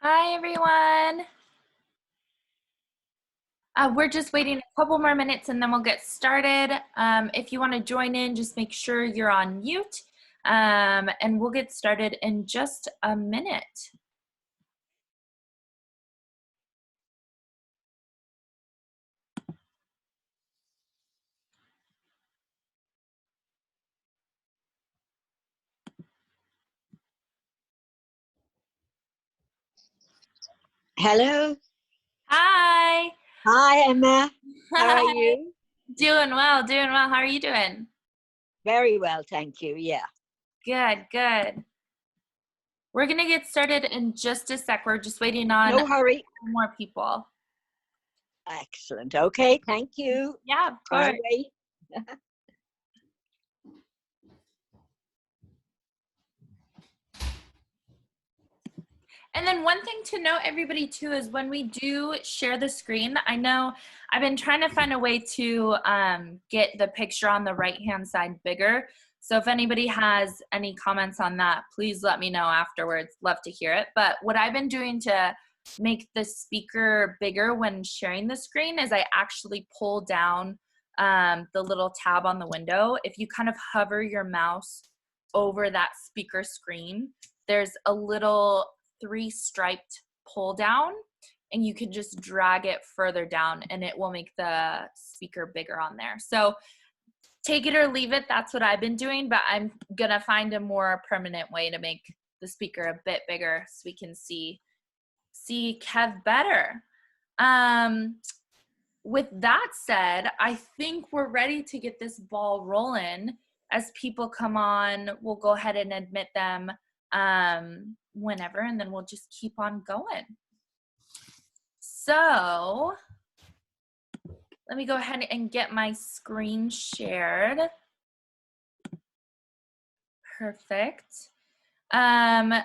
Hi, everyone. We're just waiting a couple more minutes and then we'll get started. If you want to join in, just make sure you're on mute, and we'll get started in just a minute. Hello. Hi. Hi, Emma. How are Hi. you? Doing well, doing well. How are you doing? Very well, thank you. Yeah. Good, good. We're going to get started in just a sec. We're just waiting on No hurry. more people. Excellent. Okay, thank you. Yeah, of Far course. away. And then one thing to note, everybody, too, is when we do share the screen, I know I've been trying to find a way to get the picture on the right-hand side bigger. So if anybody has any comments on that, please let me know afterwards. Love to hear it. But what I've been doing to make the speaker bigger when sharing the screen is I actually pull down the little tab on the window. If you kind of hover your mouse over that speaker screen, there's a little 3-striped pull down, and you can just drag it further down and it will make the speaker bigger on there. So take it or leave it. That's what I've been doing, but I'm gonna find a more permanent way to make the speaker a bit bigger so we can see Kev better. With that said, I think we're ready to get this ball rolling. As people come on, we'll go ahead and admit them whenever, and then we'll just keep on going. So let me go ahead and get my screen shared. Perfect. Awesome.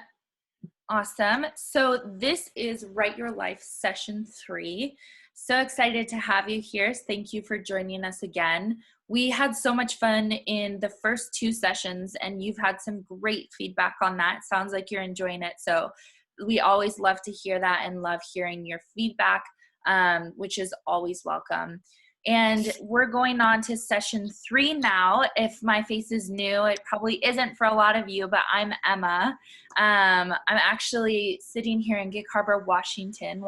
So this is Write Your Life session 3. So excited to have you here. Thank you for joining us again. We had so much fun in the first 2 sessions, and you've had some great feedback on that. Sounds like you're enjoying it. So we always love to hear that and love hearing your feedback, which is always welcome. And we're going on to session 3 now. If my face is new, it probably isn't for a lot of you, but I'm Emma. I'm actually sitting here in Gig Harbor, Washington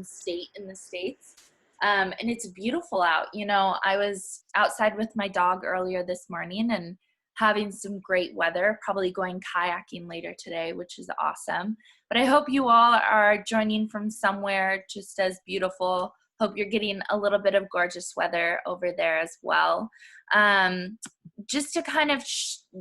State in the States. And it's beautiful out. You know, I was outside with my dog earlier this morning and having some great weather, probably going kayaking later today, which is awesome. But I hope you all are joining from somewhere just as beautiful. Hope you're getting a little bit of gorgeous weather over there as well. Just to kind of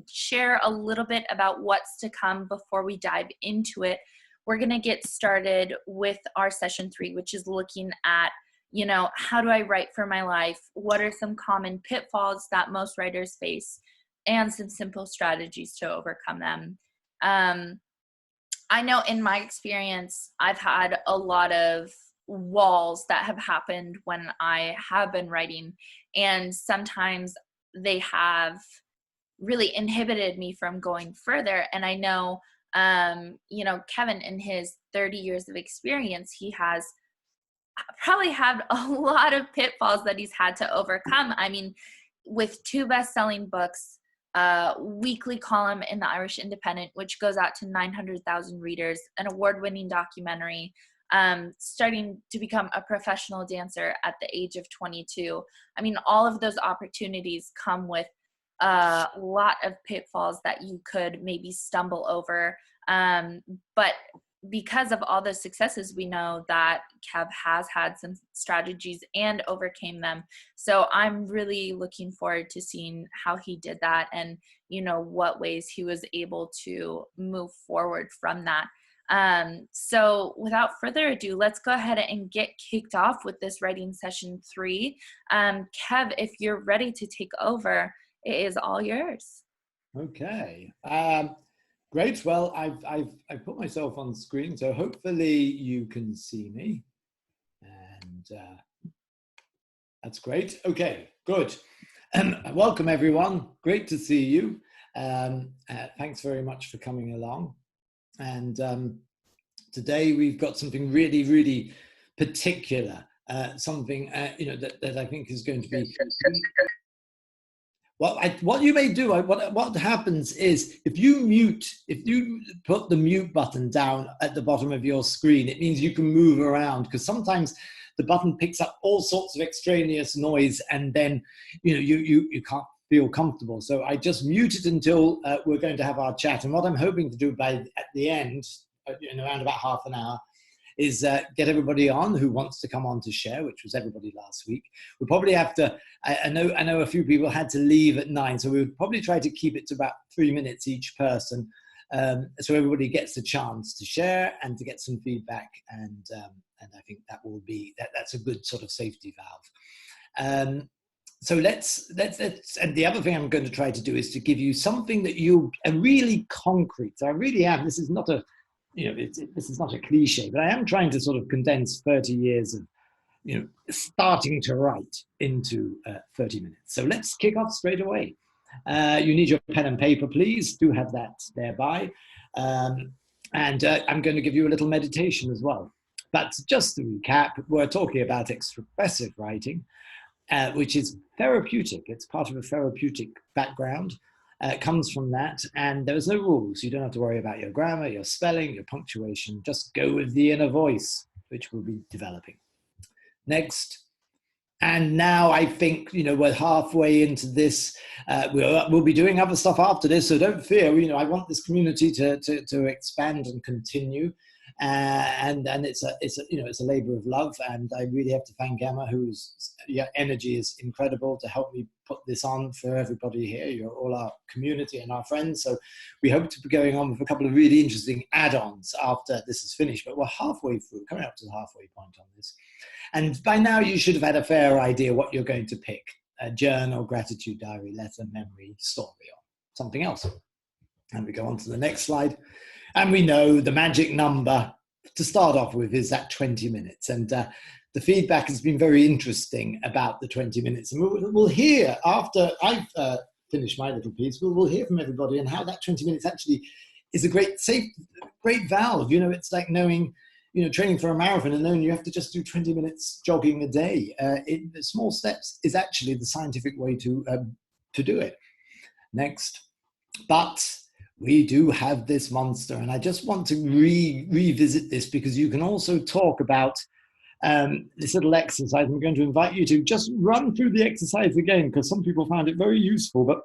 share a little bit about what's to come before we dive into it, we're going to get started with our session 3, which is looking at, you know, how do I write for my life? What are some common pitfalls that most writers face, and some simple strategies to overcome them. I know in my experience, I've had a lot of walls that have happened when I have been writing, and sometimes they have really inhibited me from going further. And I know, you know, Kevin, in his 30 years of experience, he has probably had a lot of pitfalls that he's had to overcome. I mean, with 2 best-selling books, weekly column in the Irish Independent, which goes out to 900,000 readers, an award-winning documentary, starting to become a professional dancer at the age of 22. I mean, all of those opportunities come with a lot of pitfalls that you could maybe stumble over. But because of all the successes, we know that Kev has had some strategies and overcame them. So I'm really looking forward to seeing how he did that, and, you know, what ways he was able to move forward from that. So without further ado, let's go ahead and get kicked off with this writing session 3. Kev, if you're ready to take over, it is all yours. Okay. Great. Well, I've put myself on screen, so hopefully you can see me, and that's great. Okay, good. Welcome everyone. Great to see you. Thanks very much for coming along. And today we've got something really, really particular, something that I think is going to be. What you may do, what happens is if you put the mute button down at the bottom of your screen, it means you can move around, because sometimes the button picks up all sorts of extraneous noise, and then you can't feel comfortable. So I just mute it until we're going to have our chat. And what I'm hoping to do at the end, in around about half an hour, is get everybody on who wants to come on to share, which was everybody last week. We'll probably have to, I know a few people had to leave at 9, so we would probably try to keep it to about 3 minutes each person, so everybody gets a chance to share and to get some feedback, and I think that will be, that's a good sort of safety valve. So let's, and the other thing I'm going to try to do is to give you something that you are really concrete. So I really am, this is not a, this is not a cliche, but I am trying to sort of condense 30 years of, starting to write into 30 minutes. So let's kick off straight away. You need your pen and paper, please. Do have that thereby. And I'm going to give you a little meditation as well. But just to recap, we're talking about expressive writing, which is therapeutic. It's part of a therapeutic background. It comes from that, and there's no rules. You don't have to worry about your grammar, your spelling, your punctuation. Just go with the inner voice, which we'll be developing. Next. And now I think, we're halfway into this. We'll be doing other stuff after this, so don't fear. I want this community to expand and continue. And it's a labor of love, and I really have to thank Emma, whose energy is incredible to help me put this on for everybody here. You're all our community and our friends, so we hope to be going on with a couple of really interesting add-ons after this is finished, but we're halfway through, coming up to the halfway point on this. And by now you should have had a fair idea what you're going to pick: a journal, gratitude diary, letter, memory, story, or something else. And we go on to the next slide. And we know the magic number to start off with is that 20 minutes. And the feedback has been very interesting about the 20 minutes. And we'll hear, after I've finished my little piece, we'll hear from everybody and how that 20 minutes actually is a great valve. It's like knowing, training for a marathon and knowing you have to just do 20 minutes jogging a day. The small steps is actually the scientific way to do it. Next. But we do have this monster, and I just want to revisit this, because you can also talk about this little exercise. I'm going to invite you to just run through the exercise again, because some people found it very useful, but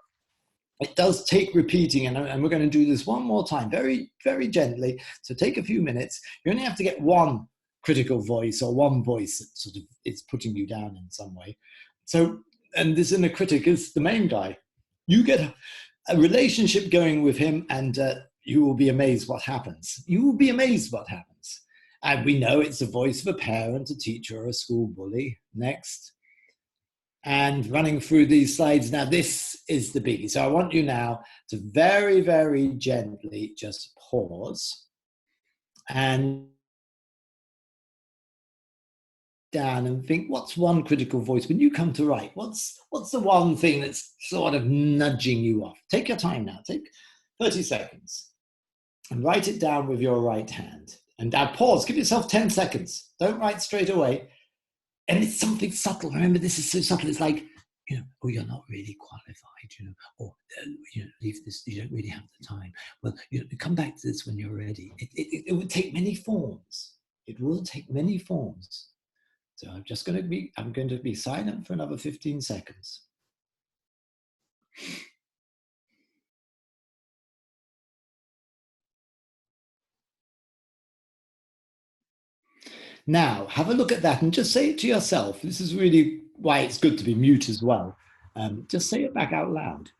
it does take repeating, and we're going to do this one more time, very, very gently. So take a few minutes. You only have to get one critical voice, or one voice that sort of is putting you down in some way. So, and this inner critic is the main guy. You get a relationship going with him, and you will be amazed what happens. You will be amazed what happens. And we know it's the voice of a parent, a teacher, or a school bully. Next. And running through these slides now, this is the biggie. So I want you now to very, very gently just pause and down and think, what's one critical voice when you come to write? What's the one thing that's sort of nudging you off? Take your time now. Take 30 seconds and write it down with your right hand. And now pause. Give yourself 10 seconds. Don't write straight away. And it's something subtle. Remember, this is so subtle. It's like, oh, you're not really qualified, or, leave this, you don't really have the time. Well, come back to this when you're ready. It would take many forms. It will take many forms. So I'm going to be silent for another 15 seconds. Now, have a look at that and just say it to yourself. This is really why it's good to be mute as well. Just say it back out loud.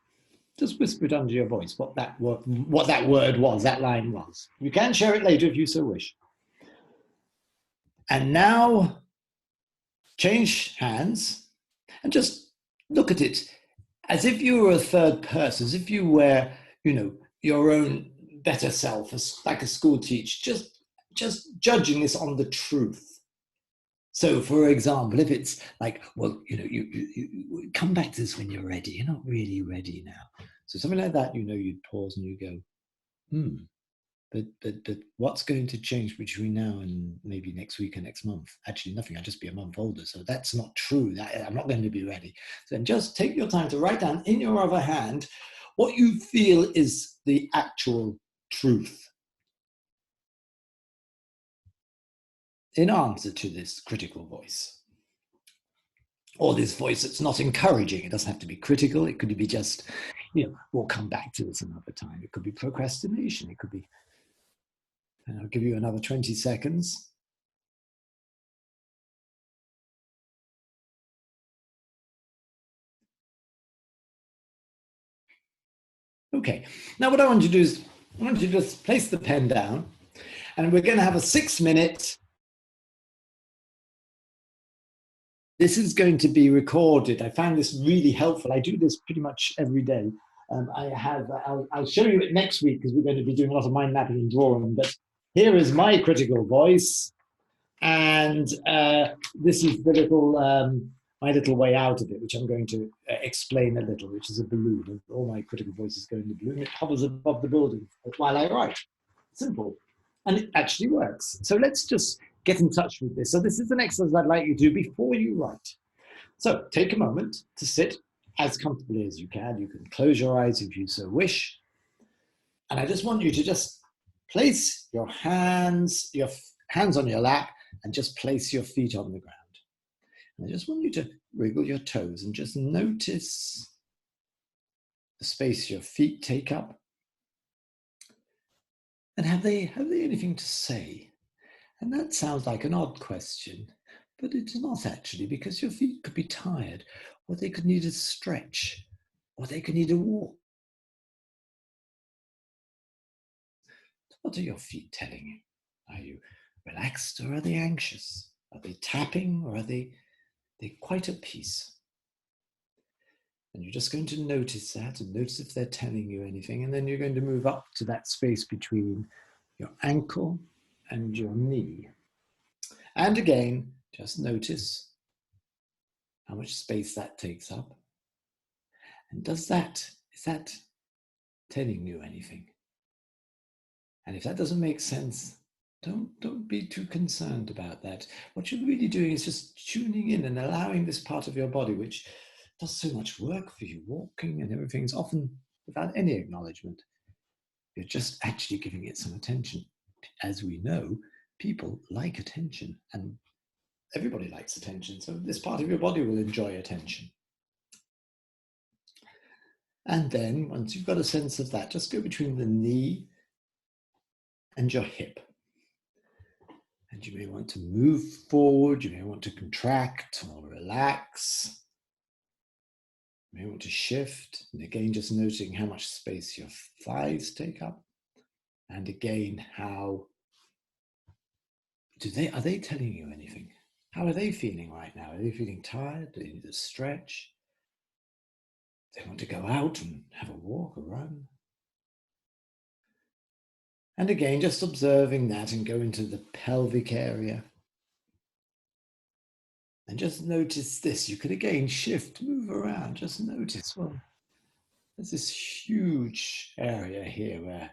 Just whisper it under your voice what that word was, that line was. You can share it later if you so wish. And now, change hands and just look at it as if you were a third person, as if you were, your own better self, like a school teacher, just judging this on the truth. So, for example, if it's like, well, you come back to this when you're ready. You're not really ready now. So something like that, you'd pause and you go, But what's going to change between now and maybe next week or next month? Actually, nothing. I'll just be a month older. So that's not true. I'm not going to be ready. So just take your time to write down in your other hand what you feel is the actual truth in answer to this critical voice. Or this voice that's not encouraging. It doesn't have to be critical. It could be just, we'll come back to this another time. It could be procrastination. It could be, and I'll give you another 20 seconds. Okay, now what I want you to do is, I want you to just place the pen down, and we're going to have a 6-minute. This is going to be recorded. I found this really helpful. I do this pretty much every day. I'll show you it next week because we're going to be doing a lot of mind mapping and drawing, but here is my critical voice, and this is the little, my little way out of it, which I'm going to explain a little, which is a balloon. And all my critical voices go in the balloon. It hovers above the building while I write. Simple. And it actually works. So let's just get in touch with this. So this is an exercise I'd like you to do before you write. So take a moment to sit as comfortably as you can. You can close your eyes if you so wish. And I just want you to just place your hands on your lap and just place your feet on the ground. And I just want you to wiggle your toes and just notice the space your feet take up. And have they anything to say? And that sounds like an odd question, but it's not actually, because your feet could be tired, or they could need a stretch, or they could need a walk. What are your feet telling you? Are you relaxed or are they anxious? Are they tapping or are they quite at peace? And you're just going to notice that and notice if they're telling you anything. And then you're going to move up to that space between your ankle and your knee. And again, just notice how much space that takes up. And is that telling you anything? And if that doesn't make sense, don't be too concerned about that. What you're really doing is just tuning in and allowing this part of your body, which does so much work for you, walking and everything's often without any acknowledgement. You're just actually giving it some attention. As we know, people like attention, and everybody likes attention. So this part of your body will enjoy attention. And then once you've got a sense of that, just go between the knee and your hip. And you may want to move forward, you may want to contract or relax. You may want to shift. And again, just noting how much space your thighs take up. And again, how are they telling you anything? How are they feeling right now? Are they feeling tired? Do they need a stretch? Do they want to go out and have a walk or run? And again, just observing that and go into the pelvic area. And just notice this. You could again shift, move around, just notice, well, there's this huge area here where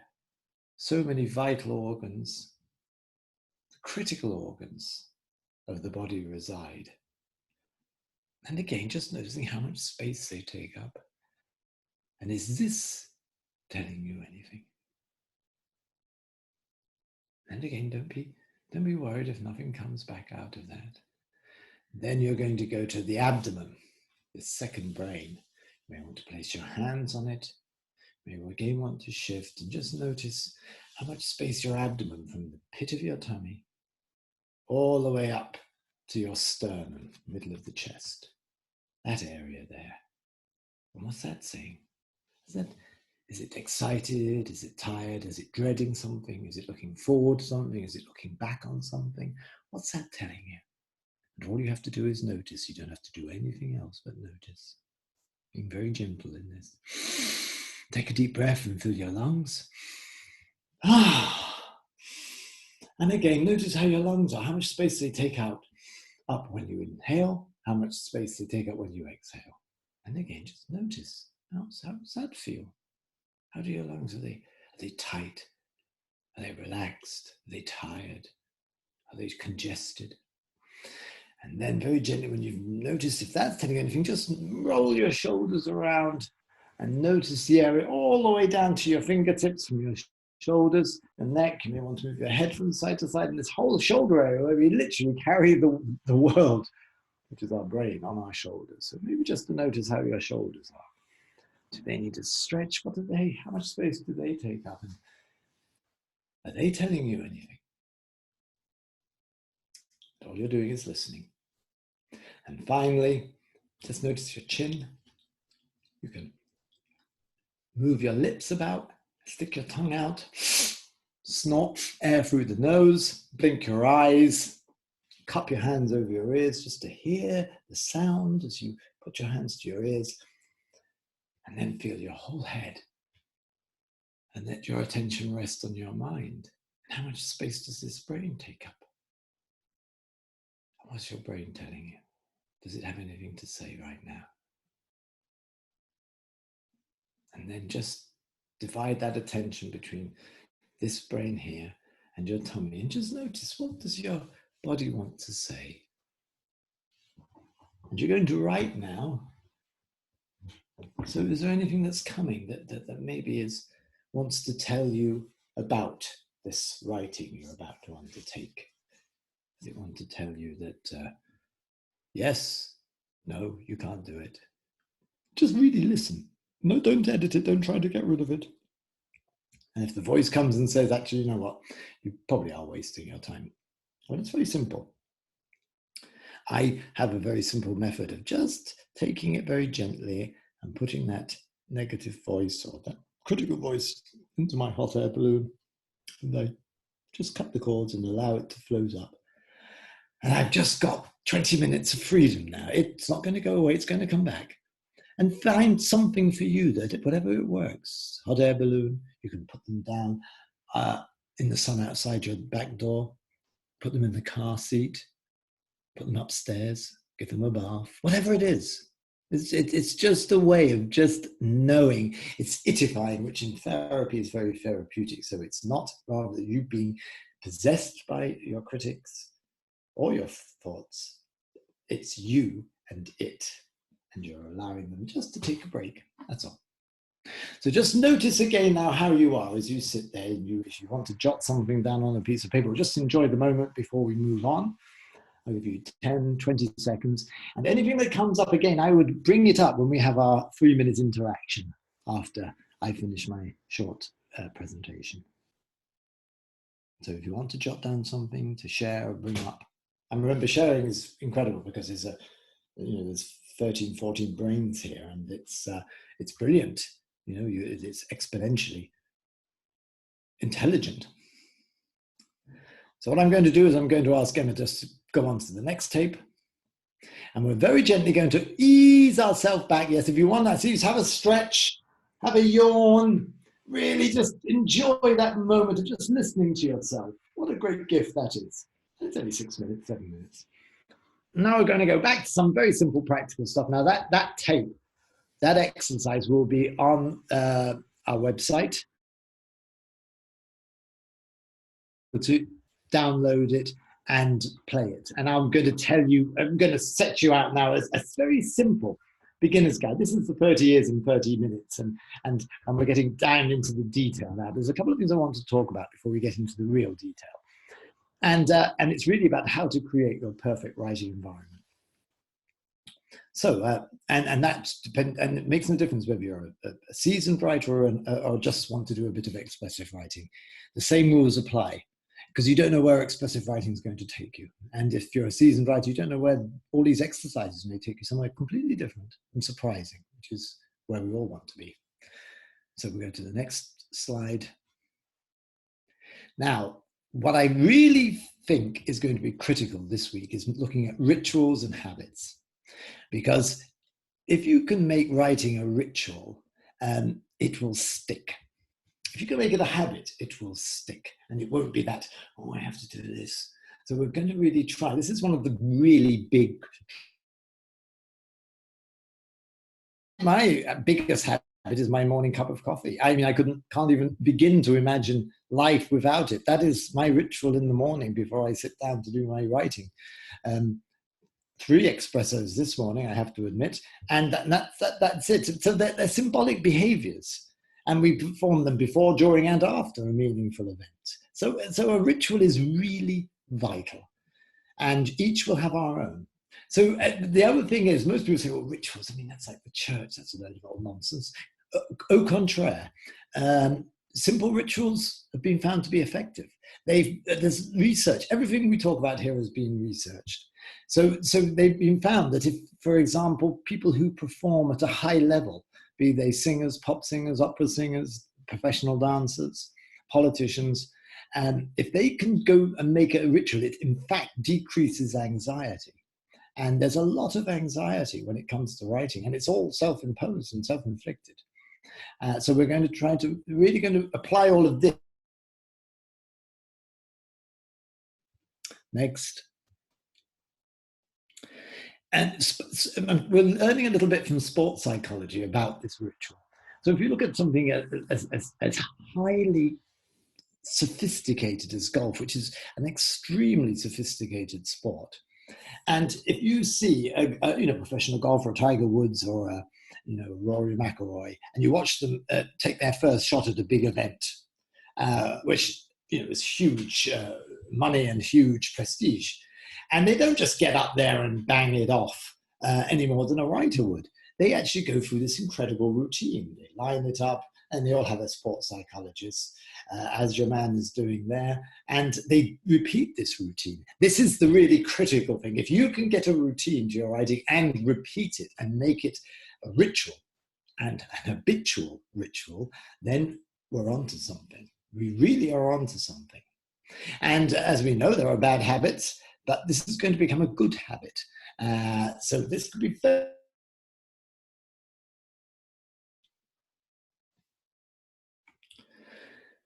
so many vital organs, the critical organs of the body reside. And again, just noticing how much space they take up. And is this telling you anything? And again, don't be worried if nothing comes back out of that. Then you're going to go to the abdomen, the second brain. You may want to place your hands on it. You may again want to shift and just notice how much space your abdomen from the pit of your tummy all the way up to your sternum, middle of the chest. That area there. And what's that saying? Is it excited? Is it tired? Is it dreading something? Is it looking forward to something? Is it looking back on something? What's that telling you? And all you have to do is notice. You don't have to do anything else but notice. Being very gentle in this. Take a deep breath and fill your lungs. And again, notice how your lungs are, how much space they take up when you inhale, how much space they take up when you exhale. And again, just notice, how does that feel? How do your lungs, are they tight? Are they relaxed? Are they tired? Are they congested? And then very gently, when you've noticed if that's telling you anything, just roll your shoulders around and notice the area all the way down to your fingertips, from your shoulders and neck. You may want to move your head from side to side, and this whole shoulder area where we literally carry the world, which is our brain, on our shoulders. So maybe just to notice how your shoulders are. Do they need to stretch? How much space do they take up? And are they telling you anything? All you're doing is listening. And finally, just notice your chin. You can move your lips about, stick your tongue out, snort air through the nose, blink your eyes, cup your hands over your ears just to hear the sound as you put your hands to your ears, and then feel your whole head and let your attention rest on your mind. How much space does this brain take up? What's your brain telling you? Does it have anything to say right now? And then just divide that attention between this brain here and your tummy, and just notice, what does your body want to say? And you're going to write now. So is there anything that's coming that maybe wants to tell you about this writing you're about to undertake? Does it want to tell you that yes, no, you can't do it? Just really listen. No, don't edit it. Don't try to get rid of it. And if the voice comes and says, actually, you know what, you probably are wasting your time. Well, it's very simple. I have a very simple method of just taking it very gently and putting that negative voice or that critical voice into my hot air balloon. And I just cut the cords and allow it to float up. And I've just got 20 minutes of freedom now. It's not going to go away. It's going to come back. And find something for you that, whatever it works. Hot air balloon, you can put them down in the sun outside your back door, put them in the car seat, put them upstairs, give them a bath, whatever it is. It's just a way of just knowing. It's itifying, which in therapy is very therapeutic. So it's not rather you being possessed by your critics or your thoughts. It's you and it. And you're allowing them just to take a break. That's all. So just notice again now how you are as you sit there. And if you want to jot something down on a piece of paper, or just enjoy the moment before we move on. I'll give you 10, 20 seconds. And anything that comes up again, I would bring it up when we have our 3-minute interaction after I finish my short presentation. So if you want to jot down something to share or bring up, and remember, sharing is incredible because there's 13, 14 brains here, and it's brilliant. It's exponentially intelligent. So what I'm going to do is I'm going to ask Emma just to go on to the next tape. And we're very gently going to ease ourselves back. Yes, if you want that, so have a stretch, have a yawn, really just enjoy that moment of just listening to yourself. What a great gift that is. It's only 6 minutes, 7 minutes. Now we're going to go back to some very simple practical stuff. Now that tape, that exercise will be on our website. To download it and play it. And I'm going to set you out now as a very simple beginner's guide. This is the 30 years in 30 minutes. And we're getting down into the detail now. There's a couple of things I want to talk about before we get into the real detail. And it's really about how to create your perfect writing environment. So, and it makes no difference whether you're a seasoned writer or just want to do a bit of expressive writing. The same rules apply, because you don't know where expressive writing is going to take you. And if you're a seasoned writer, you don't know where all these exercises may take you, somewhere completely different and surprising, which is where we all want to be. So we go to the next slide. Now, what I really think is going to be critical this week is looking at rituals and habits. Because if you can make writing a ritual, it will stick. If you can make it a habit, it will stick. And it won't be that, oh, I have to do this. So we're going to really try. This is one of the really big, my biggest habit is my morning cup of coffee. I mean, can't even begin to imagine life without it. That is my ritual in the morning before I sit down to do my writing. 3 espressos this morning, I have to admit, and that's it. So they're symbolic behaviors, and we perform them before, during, and after a meaningful event. So a ritual is really vital, and each will have our own. So the other thing is, most people say, well, rituals, I mean, that's like the church, that's a load of old nonsense. Au contraire, simple rituals have been found to be effective. There's research, everything we talk about here has been researched. So they've been found that if, for example, people who perform at a high level, be they singers, pop singers, opera singers, professional dancers, politicians, if they can go and make it a ritual, it in fact decreases anxiety. And there's a lot of anxiety when it comes to writing, and it's all self-imposed and self-inflicted. So we're going to try to, really going to apply all of this. Next. And we're learning a little bit from sports psychology about this ritual. So if you look at something as highly sophisticated as golf, which is an extremely sophisticated sport, and if you see a professional golfer, a Tiger Woods or a Rory McIlroy, and you watch them take their first shot at a big event, which is huge money and huge prestige, and they don't just get up there and bang it off any more than a writer would. They actually go through this incredible routine. They line it up, and they all have a sports psychologist, as your man is doing there, and they repeat this routine. This is the really critical thing. If you can get a routine to your writing and repeat it and make it a ritual and an habitual ritual, then we're onto something. We really are onto something. And as we know, there are bad habits, but this is going to become a good habit. So this could be very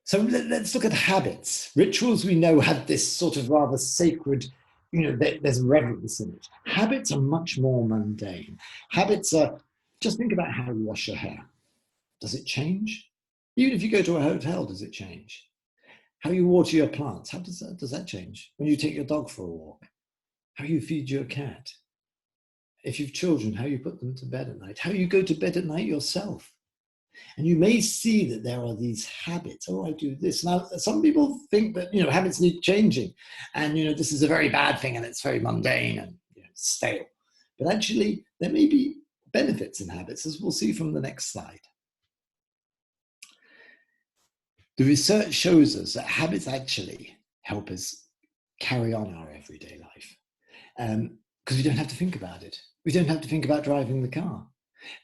So let's look at habits. Rituals, we know, have this sort of rather sacred, there's reverence in it. Habits are much more mundane. Habits are, just think about how you wash your hair. Does it change? Even if you go to a hotel, does it change? How you water your plants, how does that change? When you take your dog for a walk, how you feed your cat. If you've children, how you put them to bed at night, how you go to bed at night yourself. And you may see that there are these habits. Oh, I do this. Now, some people think that, habits need changing. And, this is a very bad thing and it's very mundane and stale. But actually, there may be benefits in habits, as we'll see from the next slide. The research shows us that habits actually help us carry on our everyday life. Because we don't have to think about it. We don't have to think about driving the car.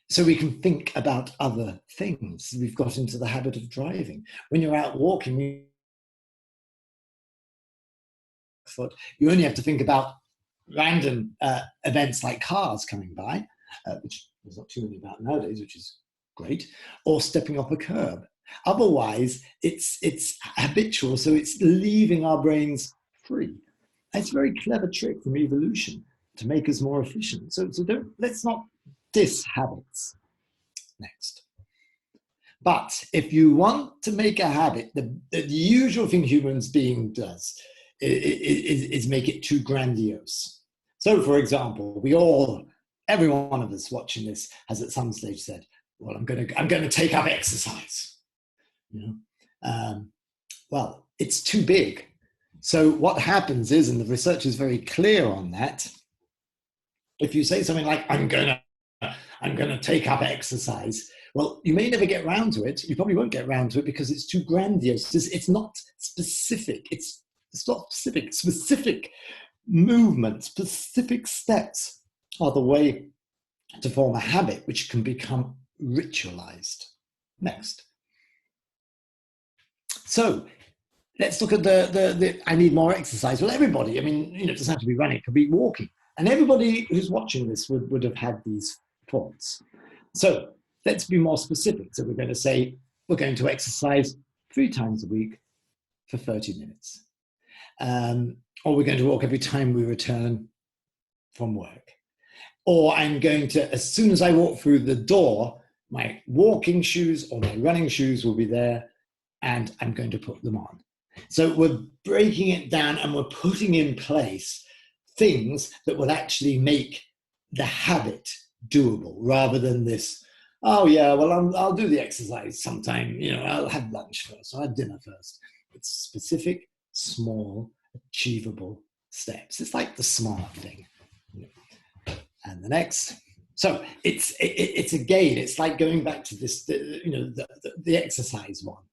So we can think about other things. We've got into the habit of driving. When you're out walking, you only have to think about random events like cars coming by, which there's not too many about nowadays, which is great, or stepping off a curb. Otherwise, it's habitual, so it's leaving our brains free. It's a very clever trick from evolution to make us more efficient. So let's not diss habits. Next. But if you want to make a habit, the usual thing humans being does is make it too grandiose. So, for example, every one of us watching this has at some stage said, "Well, I'm going to take up exercise." Well, it's too big. So what happens is, and the research is very clear on that, if you say something like, I'm going to take up exercise, well, you may never get round to it. You probably won't get round to it because it's too grandiose. It's not specific. It's not specific. Specific movements, specific steps are the way to form a habit which can become ritualized. Next. So let's look at the I need more exercise. Well, everybody, it doesn't have to be running, it could be walking. And everybody who's watching this would have had these thoughts. So let's be more specific. So we're going to say, we're going to exercise 3 times a week for 30 minutes. Or we're going to walk every time we return from work. Or I'm going to, as soon as I walk through the door, my walking shoes or my running shoes will be there, and I'm going to put them on. So we're breaking it down and we're putting in place things that will actually make the habit doable, rather than this, oh yeah, well, I'll do the exercise sometime, I'll have lunch first, I'll have dinner first. It's specific, small, achievable steps. It's like the SMART thing. And the next. So it's again, it's like going back to this, the exercise one.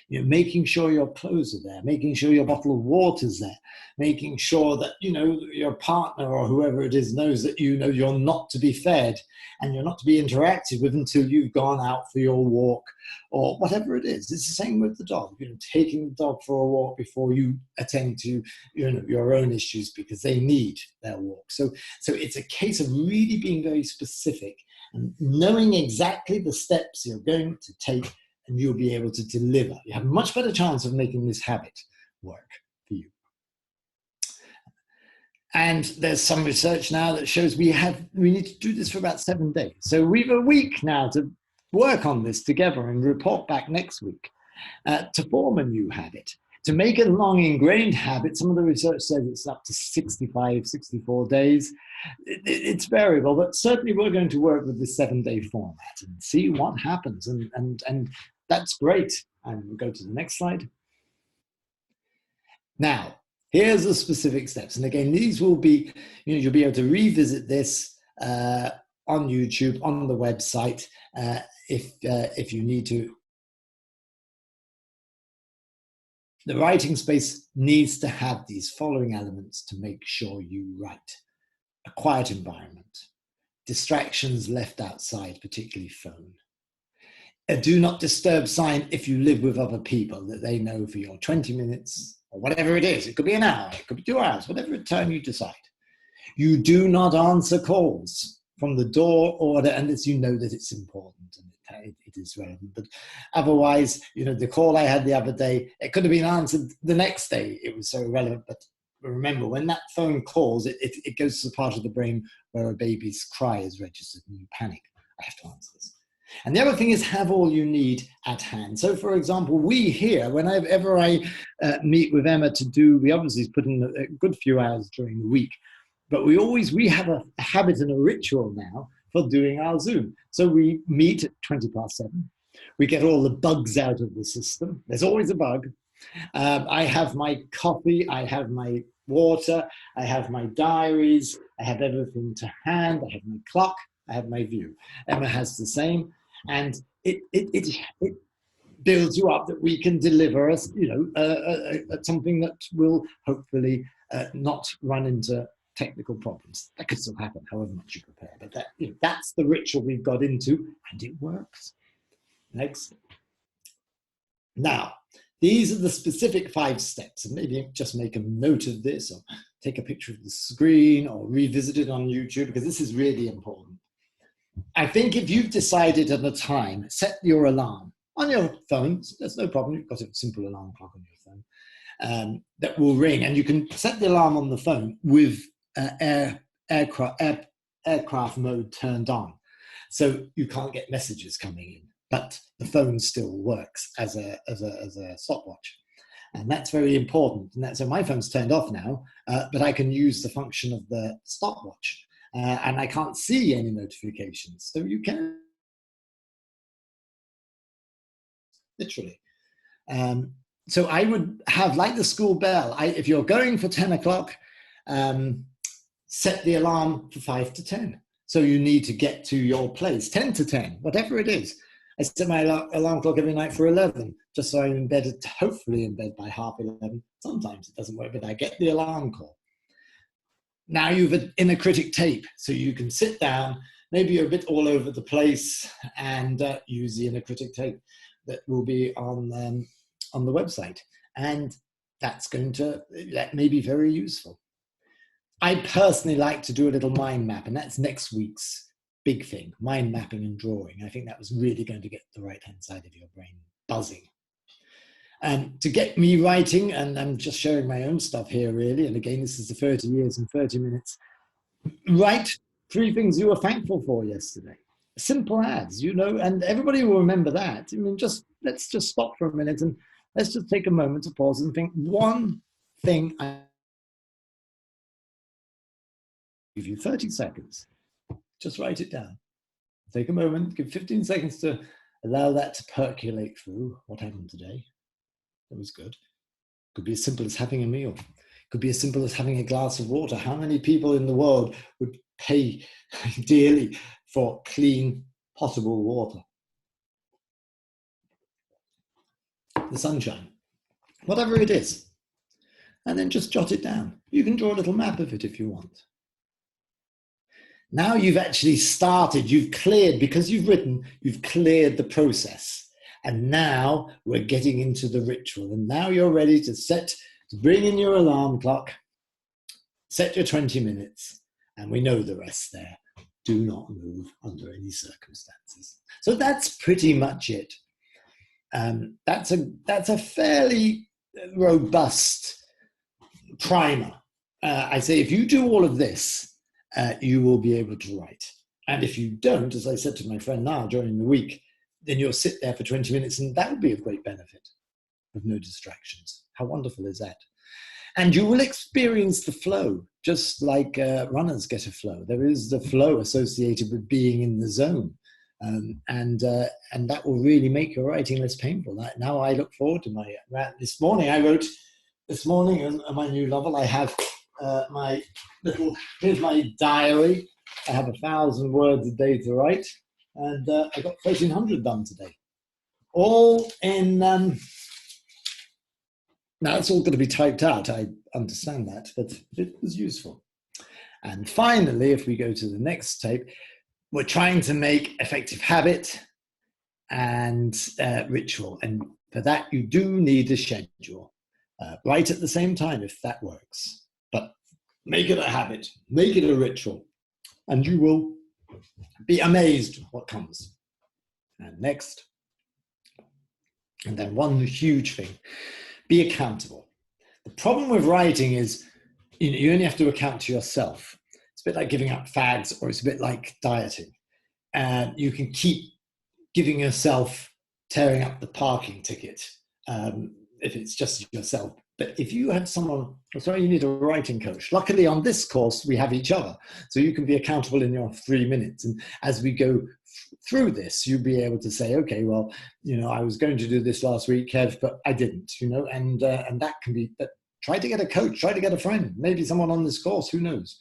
Making sure your clothes are there, making sure your bottle of water's there, making sure that, your partner or whoever it is knows that you're not to be fed and you're not to be interacted with until you've gone out for your walk or whatever it is. It's the same with the dog, taking the dog for a walk before you attend to, your own issues, because they need their walk. So it's a case of really being very specific and knowing exactly the steps you're going to take, and you'll be able to deliver. You have a much better chance of making this habit work for you. And there's some research now that shows we need to do this for about 7 days. So we've a week now to work on this together and report back next week to form a new habit. To make a long ingrained habit, some of the research says it's up to 65, 64 days. It's variable, but certainly we're going to work with this 7-day format and see what happens. And that's great. And we'll go to the next slide. Now, here's the specific steps. And again, these will be, you'll be able to revisit this on YouTube, on the website, if you need to. The writing space needs to have these following elements to make sure you write. A quiet environment, distractions left outside, particularly phone. A do not disturb sign if you live with other people, that they know for your 20 minutes or whatever it is. It could be an hour, it could be 2 hours, whatever time you decide. You do not answer calls from the door order unless you know that it's important and it is relevant. But otherwise, the call I had the other day, it could have been answered the next day. It was so relevant. But remember, when that phone calls, it goes to the part of the brain where a baby's cry is registered and you panic. I have to answer this. And the other thing is, have all you need at hand. So, for example, we here, whenever I meet with Emma we obviously put in a good few hours during the week, but we have a habit and a ritual now for doing our Zoom. So we meet at 7:20. We get all the bugs out of the system. There's always a bug. I have my coffee, I have my water, I have my diaries, I have everything to hand, I have my clock, I have my view. Emma has the same. And it builds you up that we can deliver us, something that will hopefully not run into technical problems. That could still happen, however much you prepare. But that's the ritual we've got into, and it works. Next. Now, these are the specific 5 steps, and maybe just make a note of this, or take a picture of the screen, or revisit it on YouTube, because this is really important. I think if you've decided at a time, set your alarm on your phone. There's no problem. You've got a simple alarm clock on your phone that will ring, and you can set the alarm on the phone with aircraft mode turned on, so you can't get messages coming in, but the phone still works as a stopwatch, and that's very important. And so my phone's turned off now, but I can use the function of the stopwatch. And I can't see any notifications. So you can, literally. So I would have, like the school bell, if you're going for 10 o'clock, set the alarm for 5 to 10. So you need to get to your place, 10 to 10, whatever it is. I set my alarm clock every night for 11, just so I'm in bed, hopefully in bed by 11:30. Sometimes it doesn't work, but I get the alarm call. Now you've inner critic tape, so you can sit down, maybe you're a bit all over the place, and use the inner critic tape that will be on the website. And that may be very useful. I personally like to do a little mind map, and that's next week's big thing, mind mapping and drawing. I think that was really going to get the right-hand side of your brain buzzing. To get me writing, and I'm just sharing my own stuff here really, and again, this is the 30 years in 30 minutes. Write 3 things you were thankful for yesterday. Simple as, you know, and everybody will remember that. I mean, let's just stop for a minute and let's just take a moment to pause and think one thing. I give you 30 seconds. Just write it down. Take a moment, give 15 seconds to allow that to percolate through. What happened today? That was good. Could be as simple as having a meal. Could be as simple as having a glass of water. How many people in the world would pay dearly for clean, potable water? The sunshine, whatever it is. And then just jot it down. You can draw a little map of it if you want. Now you've actually started, you've cleared, because you've written, you've cleared the process. And now we're getting into the ritual. And now you're ready to bring in your alarm clock, set your 20 minutes, and we know the rest there. Do not move under any circumstances. So that's pretty much it. That's a fairly robust primer. I say if you do all of this, you will be able to write. And if you don't, as I said to my friend now during the week, then you'll sit there for 20 minutes and that would be of great benefit, with no distractions. How wonderful is that? And you will experience the flow, just like runners get a flow. There is the flow associated with being in the zone. And that will really make your writing less painful. Now I look forward to my, this morning in my new novel, I have here's my diary. I have 1,000 words a day to write, and I got 1,300 done today. All in, now it's all going to be typed out, I understand that, but it was useful. And finally, if we go to the next tape, we're trying to make effective habit and ritual. And for that, you do need a schedule. Write at the same time if that works. But make it a habit, make it a ritual, and you will be amazed what comes. And next. And then one huge thing, be accountable. The problem with writing is you only have to account to yourself. It's a bit like giving up fads, or it's a bit like dieting. And you can keep giving yourself tearing up the parking ticket if it's just yourself. But if you have someone, that's why you need a writing coach. Luckily on this course, we have each other. So you can be accountable in your 3 minutes. And as we go through this, you'll be able to say, okay, well, you know, I was going to do this last week, Kev, but I didn't, you know, and that can be, but try to get a coach, try to get a friend, maybe someone on this course, who knows?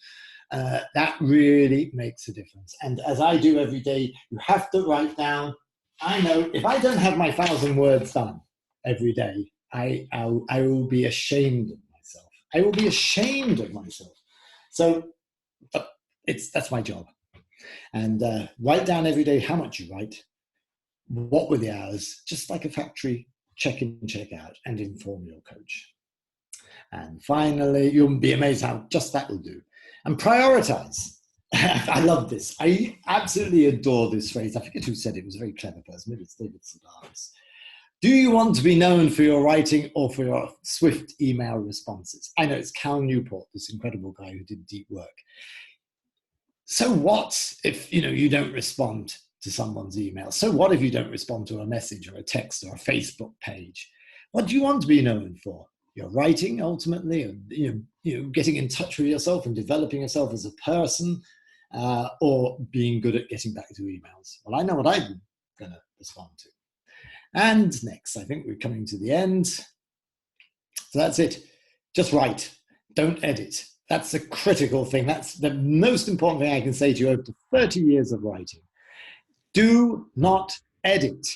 That really makes a difference. And as I do every day, you have to write down, I know if I don't have my 1,000 words done every day, I will be ashamed of myself. I will be ashamed of myself. So that's my job. And write down every day how much you write, what were the hours, just like a factory, check in, check out, and inform your coach. And finally, you'll be amazed how just that will do. And prioritize. I love this. I absolutely adore this phrase. I forget who said it. It was a very clever person. Maybe it's David Sedaris. Do you want to be known for your writing or for your swift email responses? I know it's Cal Newport, this incredible guy who did deep work. So what if you don't respond to someone's email? So what if you don't respond to a message or a text or a Facebook page? What do you want to be known for? Your writing, ultimately, and getting in touch with yourself and developing yourself as a person, or being good at getting back to emails? Well, I know what I'm going to respond to. And next, I think we're coming to the end. So that's it. Just write. Don't edit. That's the critical thing. That's the most important thing I can say to you over 30 years of writing. Do not edit,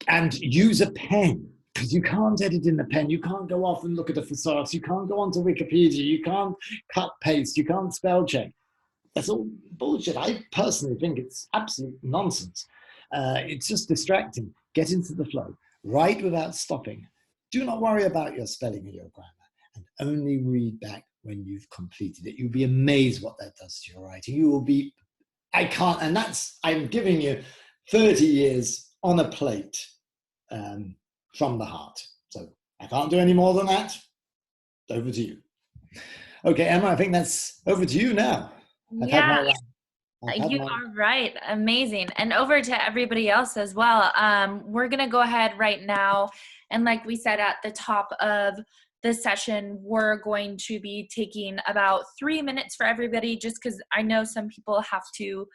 and use a pen, because you can't edit in the pen. You can't go off and look at a thesaurus. You can't go onto Wikipedia. You can't cut, paste. You can't spell check. That's all bullshit. I personally think it's absolute nonsense. It's just distracting. Get into the flow. Write without stopping. Do not worry about your spelling or your grammar, and only read back when you've completed it. You'll be amazed what that does to your writing. You will be, I'm giving you 30 years on a plate from the heart. So I can't do any more than that. Over to you. Okay, Emma, I think that's over to you now. I've had my round. I've had You my are right. Amazing. And over to everybody else as well. We're going to go ahead right now. And like we said at the top of the session, we're going to be taking about 3 minutes for everybody, just because I know some people have to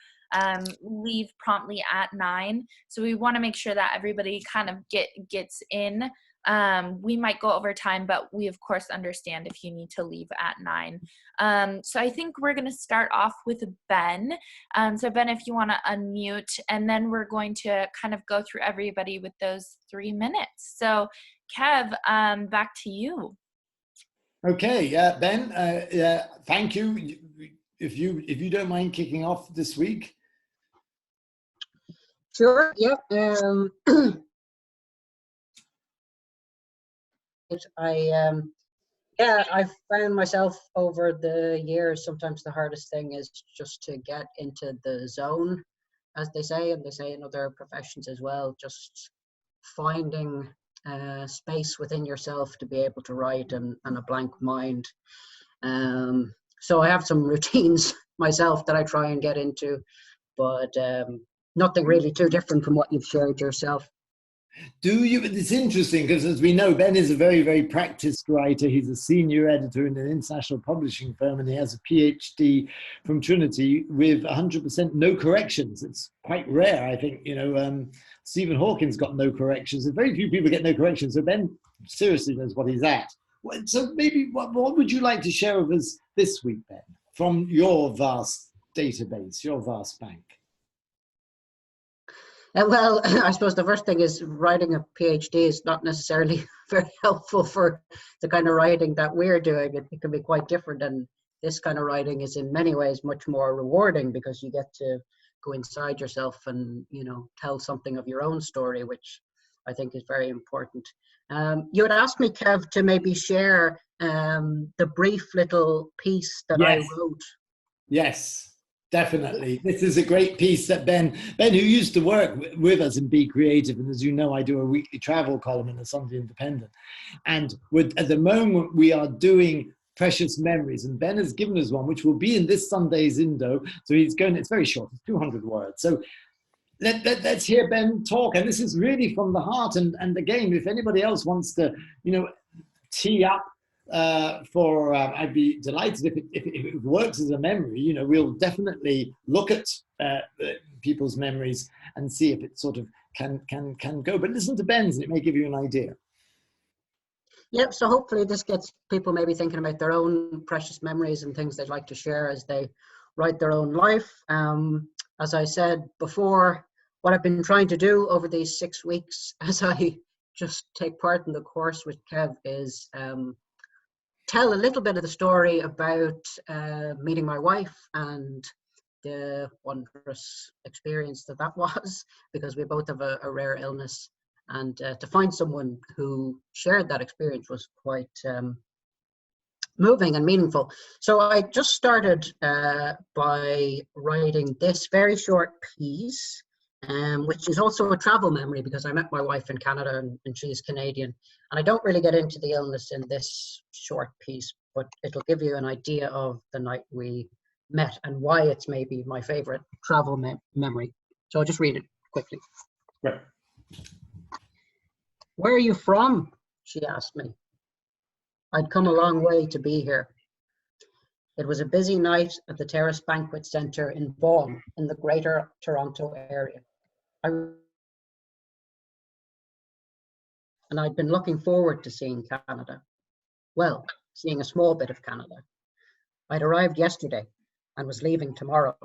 leave promptly at 9. So we want to make sure that everybody kind of gets in. We might go over time, but we of course understand if you need to leave at 9. So I think we're going to start off with Ben. So Ben, if you want to unmute, and then we're going to kind of go through everybody with those 3 minutes. So Kev, back to you. Okay, Ben, thank you. If you don't mind kicking off this week. Sure. Yep. I've found myself over the years, sometimes the hardest thing is just to get into the zone, as they say, and they say in other professions as well, just finding space within yourself to be able to write and a blank mind. So I have some routines myself that I try and get into, but nothing really too different from what you've shared yourself. Do you? It's interesting because, as we know, Ben is a very, very practiced writer. He's a senior editor in an international publishing firm, and he has a PhD from Trinity with 100% no corrections. It's quite rare, I think. Stephen Hawking's got no corrections. Very few people get no corrections. So Ben seriously knows what he's at. So maybe what would you like to share with us this week, Ben, from your vast database, your vast bank? Well, I suppose the first thing is writing a PhD is not necessarily very helpful for the kind of writing that we're doing. It can be quite different, and this kind of writing is in many ways much more rewarding because you get to go inside yourself and, tell something of your own story, which I think is very important. You had asked me, Kev, to maybe share the brief little piece that I wrote. Yes. Definitely. This is a great piece that Ben, who used to work with us in Be Creative, and as you know, I do a weekly travel column in the Sunday Independent. And at the moment, we are doing Precious Memories, and Ben has given us one, which will be in this Sunday's Indo. So it's very short, it's 200 words. So let's hear Ben talk. And this is really from the heart. And again, if anybody else wants to, tee up, I'd be delighted if it works as a memory. We'll definitely look at people's memories and see if it sort of can go. But listen to Ben's, and it may give you an idea. Yep. So hopefully this gets people maybe thinking about their own precious memories and things they'd like to share as they write their own life. As I said before, what I've been trying to do over these 6 weeks, as I just take part in the course with Kev, is tell a little bit of the story about meeting my wife and the wondrous experience that was, because we both have a rare illness, and to find someone who shared that experience was quite moving and meaningful. So I just started by writing this very short piece, which is also a travel memory because I met my wife in Canada and she's Canadian. And I don't really get into the illness in this short piece, but it'll give you an idea of the night we met and why it's maybe my favorite travel memory. So I'll just read it quickly. Right. "Where are you from?" she asked me. I'd come a long way to be here. It was a busy night at the Terrace Banquet Centre in Vaughan in the Greater Toronto area. And I'd been looking forward to seeing Canada. Well, seeing a small bit of Canada. I'd arrived yesterday and was leaving tomorrow.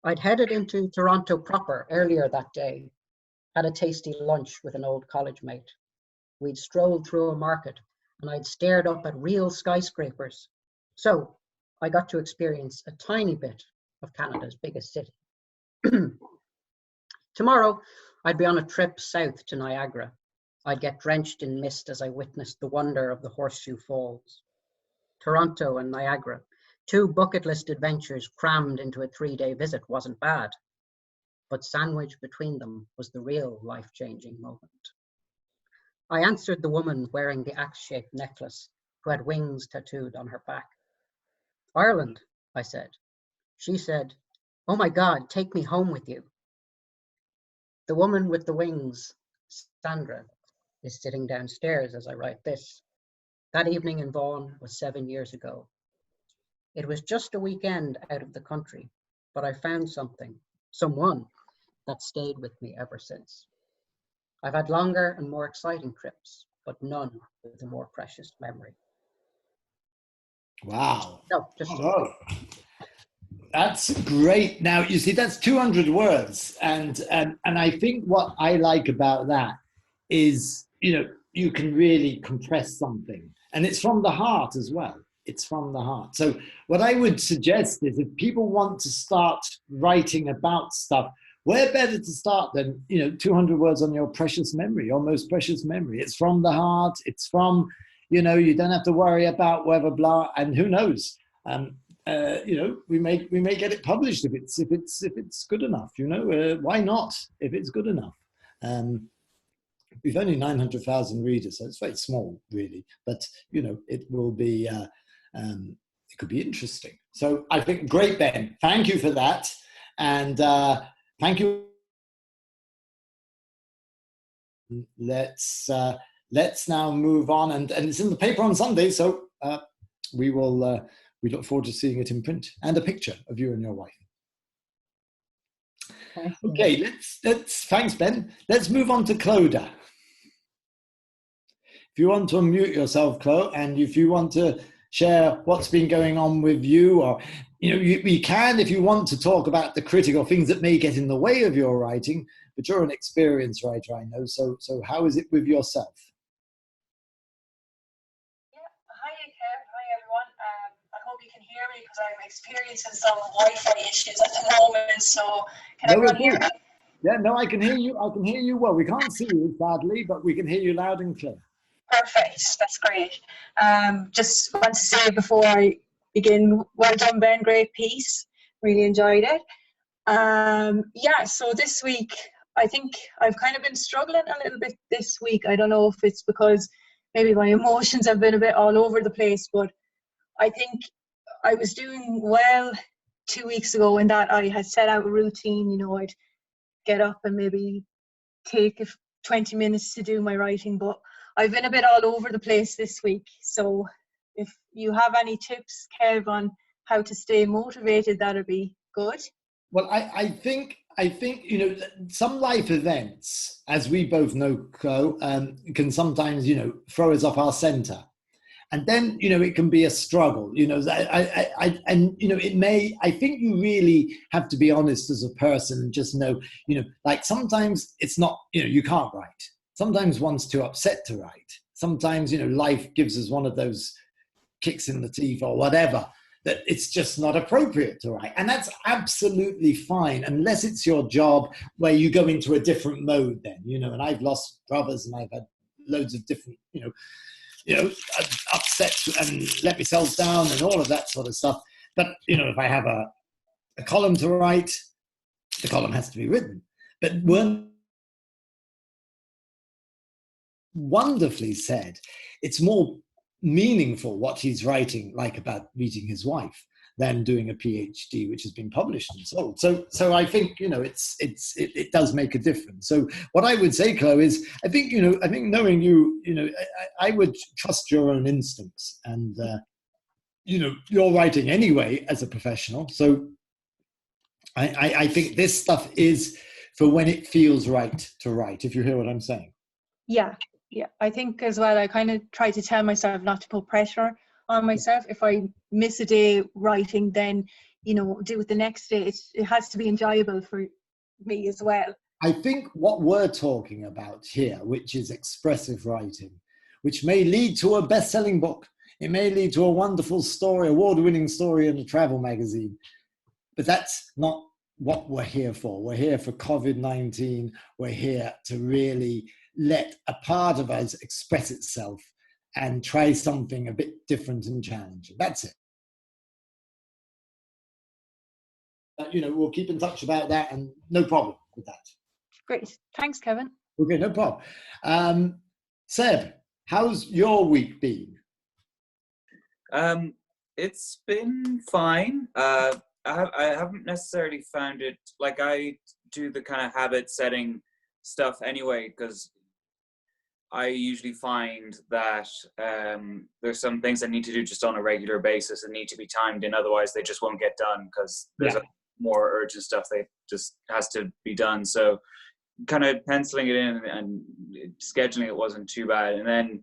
I'd headed into Toronto proper earlier that day, had a tasty lunch with an old college mate. We'd strolled through a market and I'd stared up at real skyscrapers. So I got to experience a tiny bit of Canada's biggest city. Tomorrow, I'd be on a trip south to Niagara. I'd get drenched in mist as I witnessed the wonder of the Horseshoe Falls. Toronto and Niagara, 2 bucket list adventures crammed into a 3-day visit, wasn't bad. But sandwiched between them was the real life-changing moment. I answered the woman wearing the axe-shaped necklace, who had wings tattooed on her back. "Ireland," I said. She said, Oh my God, take me home with you. The woman with the wings, Sandra, is sitting downstairs as I write this. That evening in Vaughan was 7 years ago. It was just a weekend out of the country, but I found someone that stayed with me ever since. I've had longer and more exciting trips, but none with a more precious memory. Wow. No, just Oh, that's great. Now, you see, that's 200 words. And I think what I like about that is, you can really compress something. And it's from the heart as well. It's from the heart. So what I would suggest is if people want to start writing about stuff, where better to start than, 200 words on your precious memory, your most precious memory. It's from the heart. It's from, you don't have to worry about whether blah, and who knows. We may get it published if it's good enough. Why not if it's good enough? We've only 900,000 readers, so it's very small, really. But it will be. It could be interesting. So I think great, Ben. Thank you for that, and thank you. Let's now move on, and it's in the paper on Sunday, so we will. We look forward to seeing it in print and a picture of you and your wife. Okay, let's thanks, Ben. Let's move on to Clodagh. If you want to unmute yourself, Chloe, and if you want to share what's been going on with you, or we can, if you want to talk about the critic or things that may get in the way of your writing, but you're an experienced writer, I know. So how is it with yourself? You can hear me because I'm experiencing some Wi-Fi issues at the moment. So can everyone hear me? Yeah, no, I can hear you. I can hear you well. We can't see you, sadly, but we can hear you loud and clear. Perfect. That's great. Just want to say before I begin, well done, Ben. Great piece. Really enjoyed it. Yeah, so this week, I think I've kind of been struggling a little bit this week. I don't know if it's because maybe my emotions have been a bit all over the place, but I think I was doing well 2 weeks ago in that I had set out a routine. I'd get up and maybe take 20 minutes to do my writing, but I've been a bit all over the place this week. So if you have any tips, Kev, on how to stay motivated, that'd be good. Well, I think some life events, as we both know, Chloe, can sometimes throw us off our center. And then, it can be a struggle, I think you really have to be honest as a person and just know, like sometimes it's not, you can't write. Sometimes one's too upset to write. Sometimes, life gives us one of those kicks in the teeth or whatever, that it's just not appropriate to write. And that's absolutely fine, unless it's your job where you go into a different mode then, and I've lost brothers and I've had loads of different, upsets and let myself down and all of that sort of stuff. But, if I have a column to write, the column has to be written. But wonderfully said, it's more meaningful what he's writing, like about meeting his wife, than doing a PhD, which has been published and sold. So I think, it does make a difference. So what I would say, Chloe, is I think knowing you, I would trust your own instincts, and, you're writing anyway as a professional. So I think this stuff is for when it feels right to write, if you hear what I'm saying. Yeah. I think as well, I kind of try to tell myself not to put pressure on myself. If I miss a day writing, then do it the next day. It has to be enjoyable for me as well. I think what we're talking about here, which is expressive writing, which may lead to a best-selling book, it may lead to a wonderful story, award-winning story in a travel magazine, but that's not what we're here for. We're here for COVID-19. We're here to really let a part of us express itself and try something a bit different and challenging. That's it. We'll keep in touch about that, and no problem with that. Great. Thanks, Kevin. Okay, no problem. Seb, how's your week been? It's been fine. I haven't necessarily found it, like I do the kind of habit setting stuff anyway, because I usually find that there's some things I need to do just on a regular basis and need to be timed in, otherwise they just won't get done because there's more urgent stuff that just has to be done. So kind of penciling it in and scheduling it wasn't too bad. And then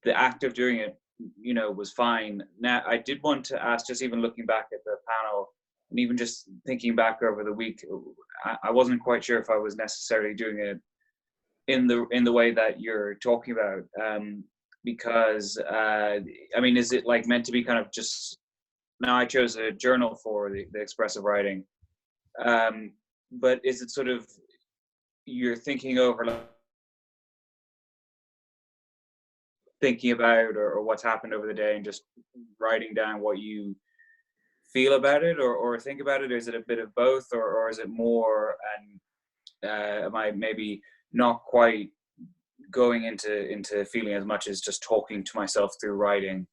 the act of doing it, you know, was fine. Now, I did want to ask, just even looking back at the panel and even just thinking back over the week, I wasn't quite sure if I was necessarily doing it in the way that you're talking about, because I mean, is it like meant to be kind of just, now I chose a journal for the expressive writing, but is it sort of, you're thinking over, like, thinking about or what's happened over the day and just writing down what you feel about it or think about it? Or is it a bit of both, or is it more, and am I maybe not quite going into feeling as much as just talking to myself through writing?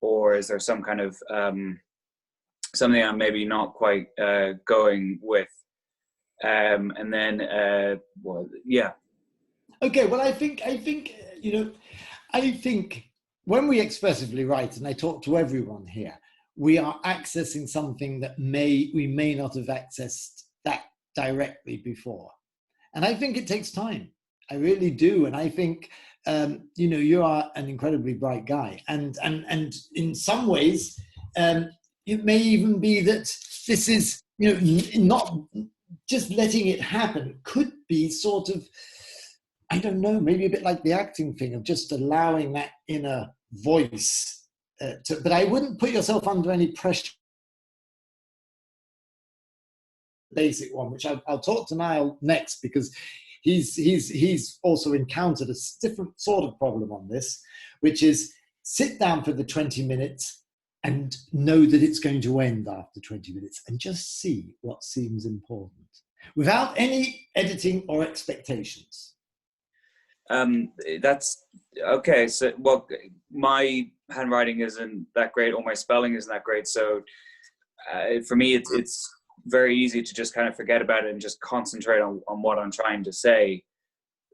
Or is there some kind of something I'm maybe not quite going with? And then well, yeah. Okay, well, I think you know, I think when we expressively write, and I talk to everyone here, we are accessing something that we may not have accessed that directly before. And I think it takes time. I really do. And I think, you know, you are an incredibly bright guy. And in some ways, it may even be that this is, you know, not just letting it happen, could be sort of, I don't know, maybe a bit like the acting thing of just allowing that inner voice. But I wouldn't put yourself under any pressure. Basic one, which I'll talk to Niall next, because he's also encountered a different sort of problem on this, which is sit down for the 20 minutes and know that it's going to end after 20 minutes and just see what seems important without any editing or expectations. That's okay. So, well, my handwriting isn't that great, or my spelling isn't that great. So for me, it's very easy to just kind of forget about it and just concentrate on what I'm trying to say.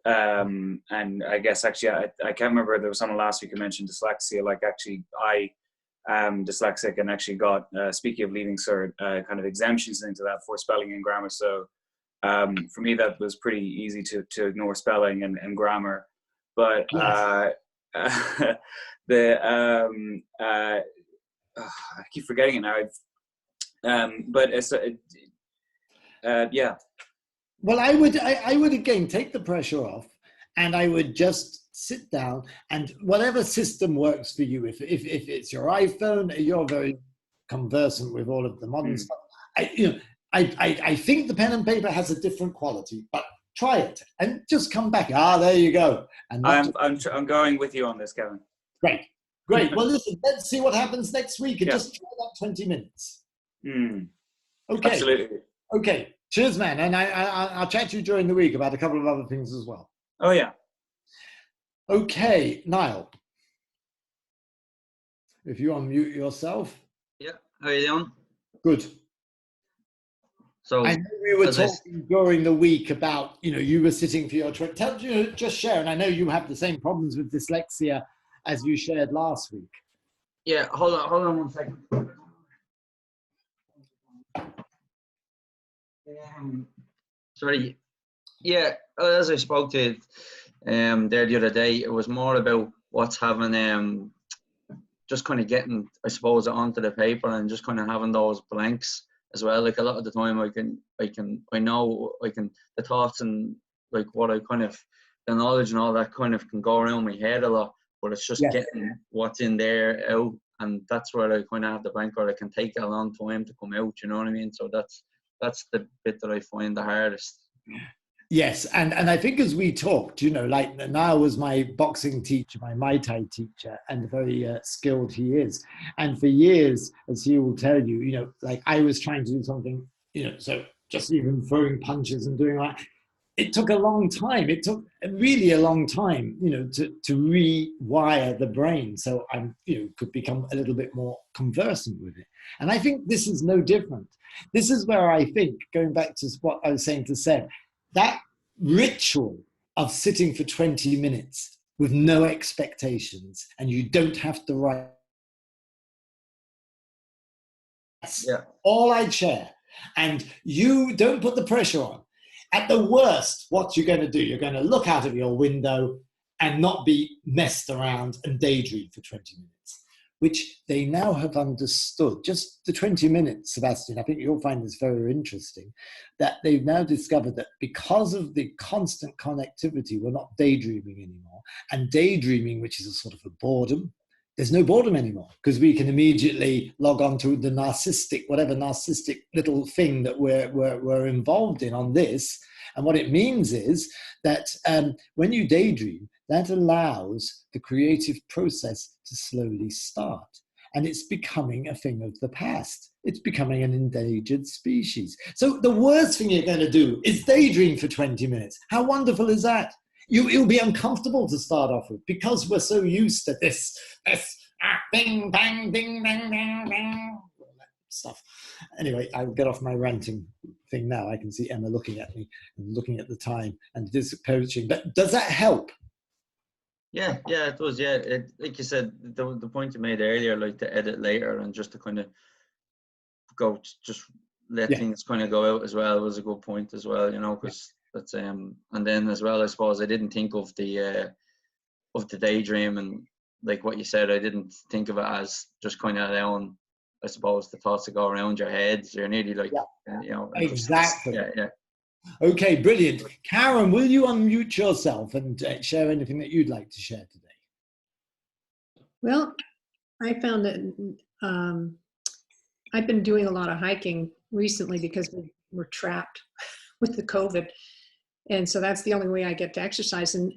And I guess actually, I can't remember, there was someone last week who mentioned dyslexia. Like, actually, I am dyslexic and actually got, speaking of leaving cert, kind of exemptions into that for spelling and grammar. So for me, that was pretty easy to ignore spelling and grammar. But Yes. I keep forgetting it now. But it's yeah. Well, I would again take the pressure off, and I would just sit down, and whatever system works for you. If it's your iPhone, you're very conversant with all of the modern stuff. I think the pen and paper has a different quality, but try it and just come back. There you go. And I'm going with you on this, Kevin. Great. Well, listen, let's see what happens next week, and just try that 20 minutes. Okay. Absolutely. Okay. Cheers, man. And I'll chat to you during the week about a couple of other things as well. Oh, yeah. Okay, Niall. If you unmute yourself. Yeah, how are you doing? Good. So I know we were talking during the week about, you know, you were sitting for your trip. Just share, and I know you have the same problems with dyslexia as you shared last week. Yeah, hold on 1 second. Sorry. Yeah, as I spoke to there the other day, it was more about what's having just kind of getting, I suppose, onto the paper and just kind of having those blanks as well. Like, a lot of the time I know the thoughts and like what I kind of, the knowledge and all that kind of can go around my head a lot, but it's just getting what's in there out, and that's where I kind of have the blank, or it can take a long time to come out, you know what I mean? So that's the bit that I find the hardest. Yes, and I think as we talked, you know, like, Niall was my boxing teacher, my Muay Thai teacher, and very skilled he is. And for years, as he will tell you, you know, like, I was trying to do something, you know, so just even throwing punches and doing that, it took a long time. It took really a long time, you know, to rewire the brain so I, you know, could become a little bit more conversant with it. And I think this is no different. This is where I think, going back to what I was saying to Seb, that ritual of sitting for 20 minutes with no expectations, and you don't have to write. That's all I'd share. And you don't put the pressure on. At the worst, what you're going to do, you're going to look out of your window and not be messed around and daydream for 20 minutes, which they now have understood. Just the 20 minutes, Sebastian, I think you'll find this very interesting, that they've now discovered that because of the constant connectivity, we're not daydreaming anymore. And daydreaming, which is a sort of a boredom, there's no boredom anymore, because we can immediately log on to the narcissistic, whatever narcissistic little thing that we're involved in on this. And what it means is that when you daydream, that allows the creative process to slowly start. And it's becoming a thing of the past. It's becoming an endangered species. So the worst thing you're going to do is daydream for 20 minutes. How wonderful is that? You'll be uncomfortable to start off with, because we're so used to this bing, bang, ding, bang, bang, bang, stuff. Anyway, I'll get off my ranting thing now. I can see Emma looking at me and looking at the time and disappointing. But does that help? Yeah, it does. Yeah, like you said, the point you made earlier, like to edit later and just to kind of go, just let things kind of go out as well, was a good point as well, you know, because that's and then as well, I suppose I didn't think of the daydream, and like what you said, I didn't think of it as just kind of allowing, I suppose, the thoughts to go around your head. So you're nearly like, you know, exactly. Yeah. Okay, brilliant. Karen, will you unmute yourself and share anything that you'd like to share today? Well, I found that I've been doing a lot of hiking recently because we were trapped with the COVID. And so that's the only way I get to exercise. And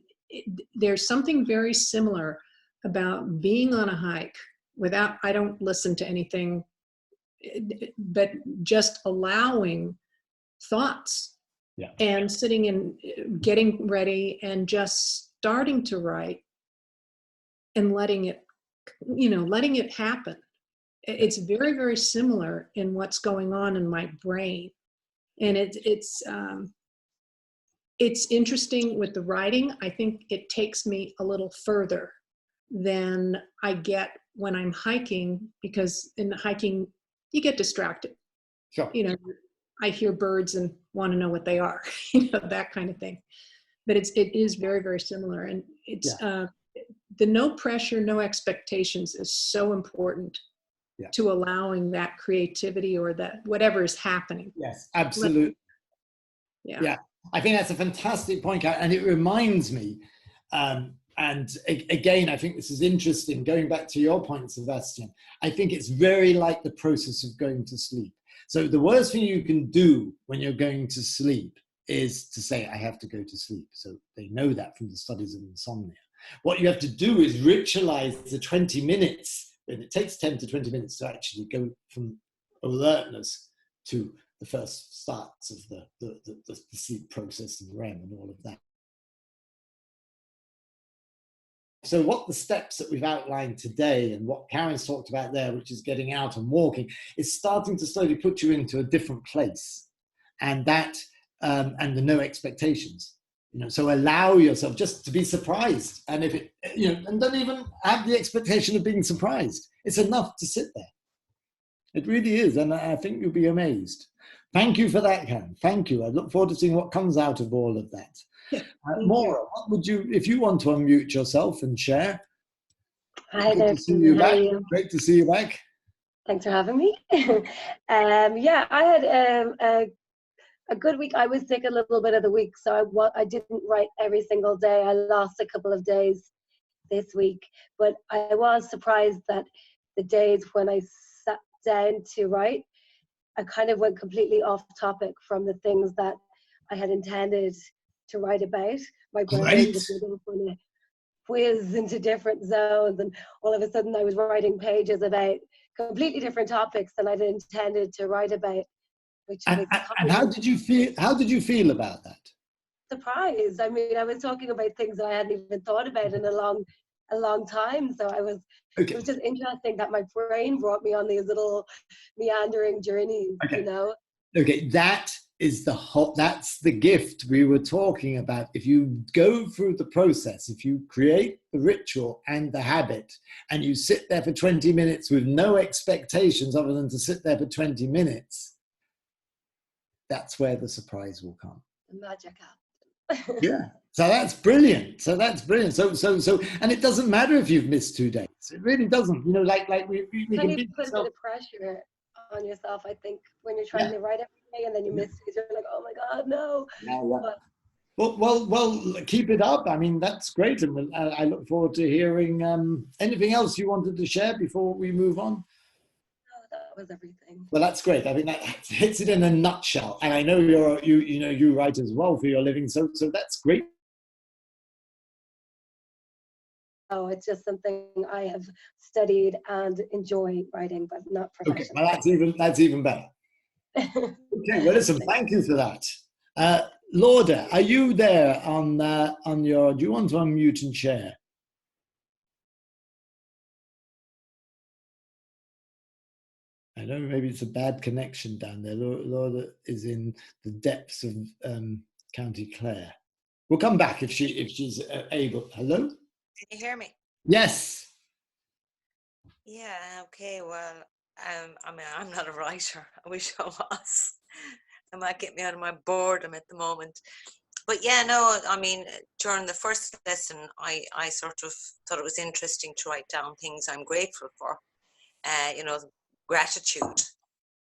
there's something very similar about being on a hike without, I don't listen to anything, but just allowing thoughts and sitting and getting ready and just starting to write and letting it, you know, letting it happen. It's very, very similar in what's going on in my brain. And it's interesting with the writing. I think it takes me a little further than I get when I'm hiking, because in hiking, you get distracted. Sure. You know, I hear birds and want to know what they are, you know, that kind of thing. But it is very, very similar. And it's the no pressure, no expectations is so important to allowing that creativity or that whatever is happening. Yes, absolutely. Yeah. I think that's a fantastic point, and it reminds me, and again, I think this is interesting, going back to your point, Sebastian, I think it's very like the process of going to sleep. So the worst thing you can do when you're going to sleep is to say, I have to go to sleep. So they know that from the studies of insomnia. What you have to do is ritualize the 20 minutes, and it takes 10 to 20 minutes to actually go from alertness to the first starts of the sleep process and REM and all of that. So what the steps that we've outlined today and what Karen's talked about there, which is getting out and walking, is starting to slowly put you into a different place. And that, and the no expectations, you know, so allow yourself just to be surprised. And if it, you know, and don't even have the expectation of being surprised. It's enough to sit there. It really is. And I think you'll be amazed. Thank you for that, Karen. Thank you. I look forward to seeing what comes out of all of that. Maura, what would you, if you want to unmute yourself and share? Hi Good there. to see you How back. are you? Great to see you back. Thanks for having me. Yeah, I had a good week. I was sick a little bit of the week, so I didn't write every single day. I lost a couple of days this week, but I was surprised that the days when I sat down to write, I kind of went completely off topic from the things that I had intended to write about. My brain just kind of whizzed into different zones, and all of a sudden I was writing pages about completely different topics than I'd intended to write about. Which And how did you feel? How did you feel about that? surprised. I mean, I was talking about things that I hadn't even thought about in a long time. So it was just interesting that my brain brought me on these little meandering journeys, you know? Okay, that is that's the gift we were talking about. If you go through the process, if you create the ritual and the habit, and you sit there for 20 minutes with no expectations other than to sit there for 20 minutes, that's where the surprise will come. The magic happens. Yeah. So that's brilliant. So, and it doesn't matter if you've missed 2 days. It really doesn't. You know, like we Can can you put a bit of pressure on yourself, I think, when you're trying to write every day and then you miss it, you're like, oh my God, no. Yeah. Well, keep it up. I mean, that's great. And I look forward to hearing anything else you wanted to share before we move on. No, that was everything. Well, that's great. I think that hits it in a nutshell. And I know you write as well for your living. So that's great. Oh, it's just something I have studied and enjoy writing, but not professionally. Okay, well, that's even better. Okay, well, listen, thank you for that. Lauda, are you there on your, do you want to unmute and share? I know maybe it's a bad connection down there. Lauda is in the depths of County Clare. We'll come back if she's able. Hello? Can you hear me? Yes. Yeah, okay, well, I mean, I'm not a writer. I wish I was. It might get me out of my boredom at the moment. But yeah, no, I mean, during the first lesson, I sort of thought it was interesting to write down things I'm grateful for. You know, gratitude.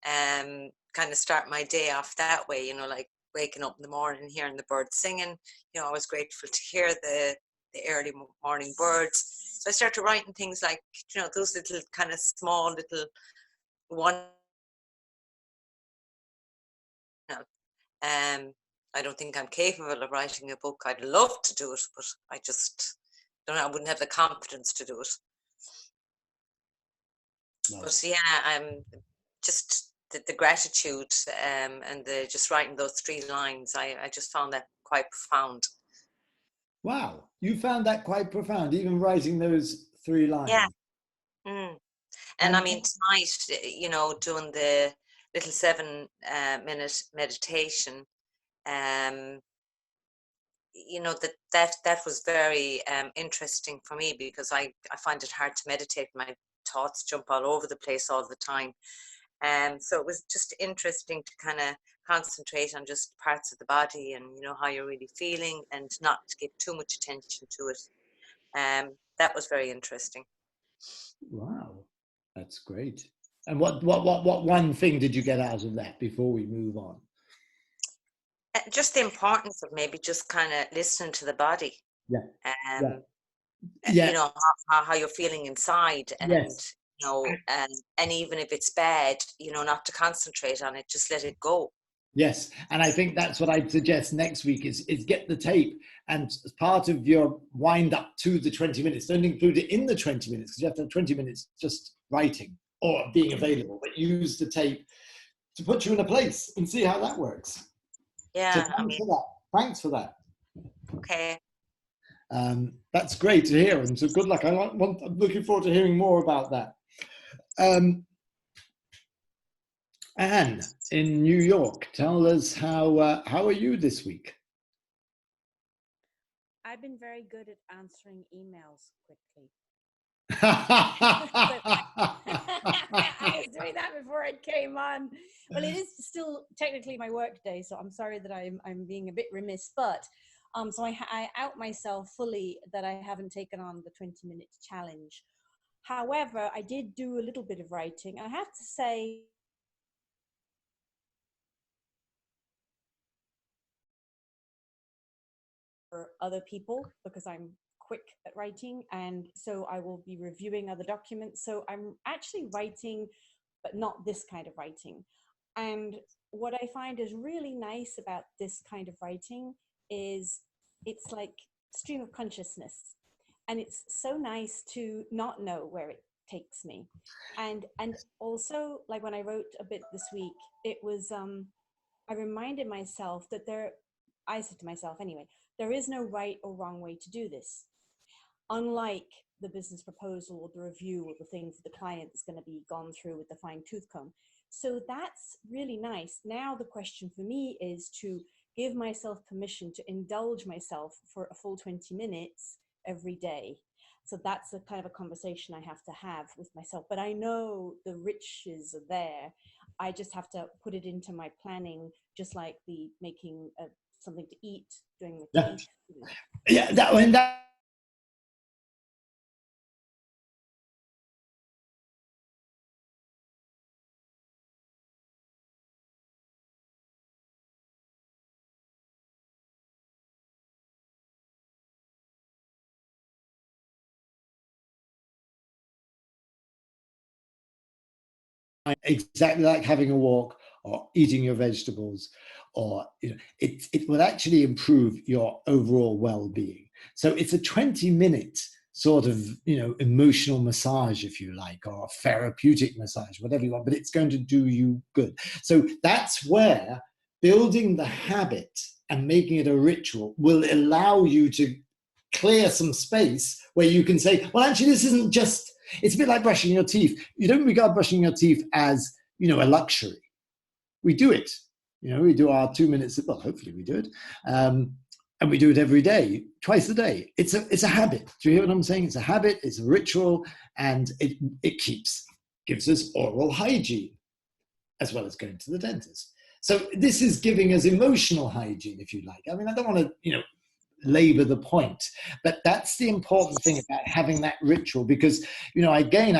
Kind of start my day off that way, you know, like waking up in the morning, hearing the birds singing. You know, I was grateful to hear the early morning birds. So I started writing things like, you know, those little kind of small little one. I don't think I'm capable of writing a book. I'd love to do it, but I just don't know. I wouldn't have the confidence to do it. No. But yeah, I'm just the gratitude and the just writing those 3 lines. I just found that quite profound. Wow, you found that quite profound, even writing those 3 lines. Yeah. And I mean, tonight, you know, doing the little 7-minute meditation, you know, that was very interesting for me, because I find it hard to meditate. My thoughts jump all over the place all the time. So it was just interesting to kind of concentrate on just parts of the body and, you know, how you're really feeling, and not to give too much attention to it. That was very interesting. Wow, that's great. And what one thing did you get out of that before we move on? Just the importance of maybe just kind of listening to the body. Yeah. You know, how you're feeling inside, and yes. You know, and even if it's bad, you know, not to concentrate on it, just let it go. Yes, and I think that's what I'd suggest next week is get the tape, and as part of your wind up to the 20 minutes, don't include it in the 20 minutes, because you have to have 20 minutes just writing or being available, but use the tape to put you in a place and see how that works. Yeah, so thanks for that. Okay. That's great to hear, and so good luck. I'm looking forward to hearing more about that. Anne in New York, tell us how are you this week? I've been very good at answering emails quickly. I was doing that before it came on. Well, it is still technically my work day, so I'm sorry that I'm being a bit remiss, but so I out myself fully that I haven't taken on the 20-minute challenge. However, I did do a little bit of writing. I have to say, for other people, because I'm quick at writing, and so I will be reviewing other documents. So I'm actually writing, but not this kind of writing. And what I find is really nice about this kind of writing is it's like stream of consciousness, and it's so nice to not know where it takes me. And also, like when I wrote a bit this week, it was I reminded myself that I said to myself anyway, there is no right or wrong way to do this. Unlike the business proposal or the review or the things the client is going to be gone through with the fine tooth comb. So that's really nice. Now the question for me is to give myself permission to indulge myself for a full 20 minutes every day. So that's a kind of a conversation I have to have with myself. But I know the riches are there. I just have to put it into my planning, just like the making something to eat, doing the teeth. Yeah, that exactly like having a walk or eating your vegetables, or it will actually improve your overall well-being. So it's a 20-minute sort of emotional massage, if you like, or therapeutic massage, whatever you want, but it's going to do you good. So that's where building the habit and making it a ritual will allow you to clear some space where you can say, well, actually, this isn't just, it's a bit like brushing your teeth. You don't regard brushing your teeth as, a luxury. We do it. We do our 2 minutes, well, hopefully we do it. And we do it every day, twice a day. It's a habit. Do you hear what I'm saying? It's a habit, it's a ritual, and it gives us oral hygiene, as well as going to the dentist. So this is giving us emotional hygiene, if you like. I mean, I don't want to, labor the point, but that's the important thing about having that ritual, because again,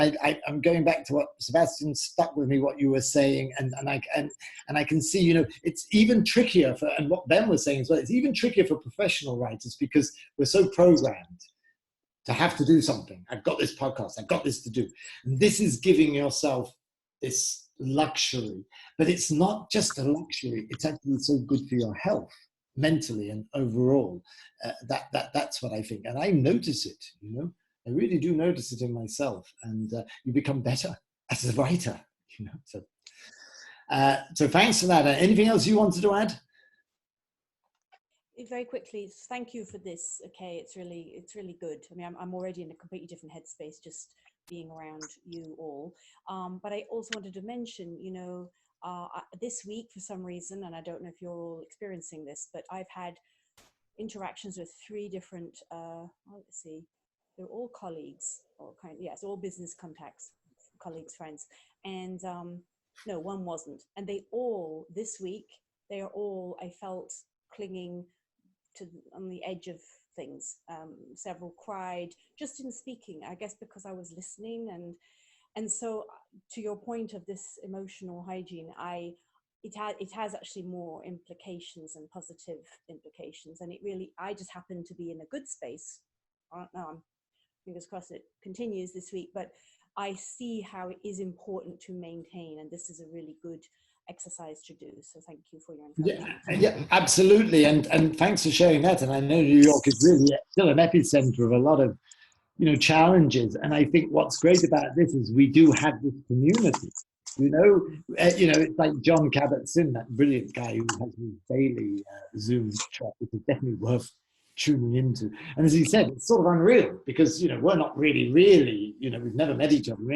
I'm going back to what Sebastian stuck with me, what you were saying, and I can see it's even trickier for, and what Ben was saying as well, it's even trickier for professional writers, because we're so programmed to have to do something. I've got this podcast, I've got this to do, and this is giving yourself this luxury, but it's not just a luxury, it's actually so good for your health, mentally and overall. That's what I think, and I notice it. I really do notice it in myself, and you become better as a writer. So thanks for that. Anything else you wanted to add? Very quickly, thank you for this. Okay, it's really good. I mean, I'm already in a completely different headspace just being around you all. But I also wanted to mention, this week, for some reason, and I don't know if you're all experiencing this, but I've had interactions with 3 different, let's see, they're all colleagues, or all business contacts, colleagues, friends, and no, one wasn't. And they all, this week, they are all, I felt, clinging to on the edge of things. Several cried just in speaking, I guess because I was listening, and so to your point of this emotional hygiene, it has actually more implications and positive implications, and I just happen to be in a good space. I don't know, fingers crossed it continues this week, but I see how it is important to maintain, and this is a really good exercise to do. So thank you for your encouragement. Yeah, absolutely, and thanks for sharing that. And I know New York is really still an epicenter of a lot of challenges, and I think what's great about this is we do have this community. It's like John Kabat-Zinn, that brilliant guy who has his daily Zoom track, which is definitely worth tuning into. And as he said, it's sort of unreal, because we're not really we've never met each other. I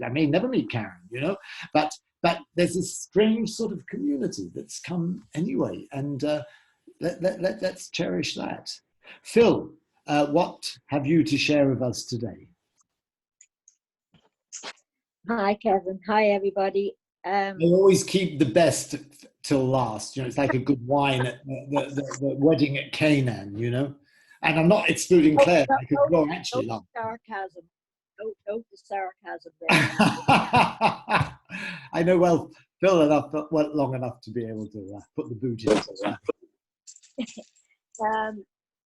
may never meet Karen, but there's this strange sort of community that's come anyway, and let's cherish that. Phil, what have you to share with us today? Hi, Kevin. Hi, everybody. I always keep the best till last. It's like a good wine at the wedding at Canaan, And I'm not excluding Claire. I could go actually laugh. Sarcasm. Note the sarcasm there. I know Phil enough, but long enough to be able to put the boot in.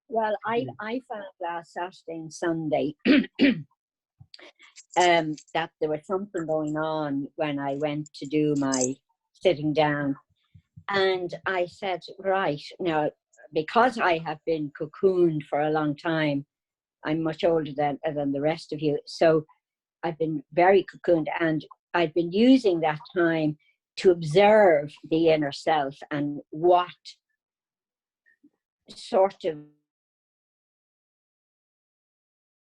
Well, I found last Saturday and Sunday that there was something going on when I went to do my sitting down, and I said, right, now, because I have been cocooned for a long time, I'm much older than the rest of you, so I've been very cocooned, and I've been using that time to observe the inner self and what sort of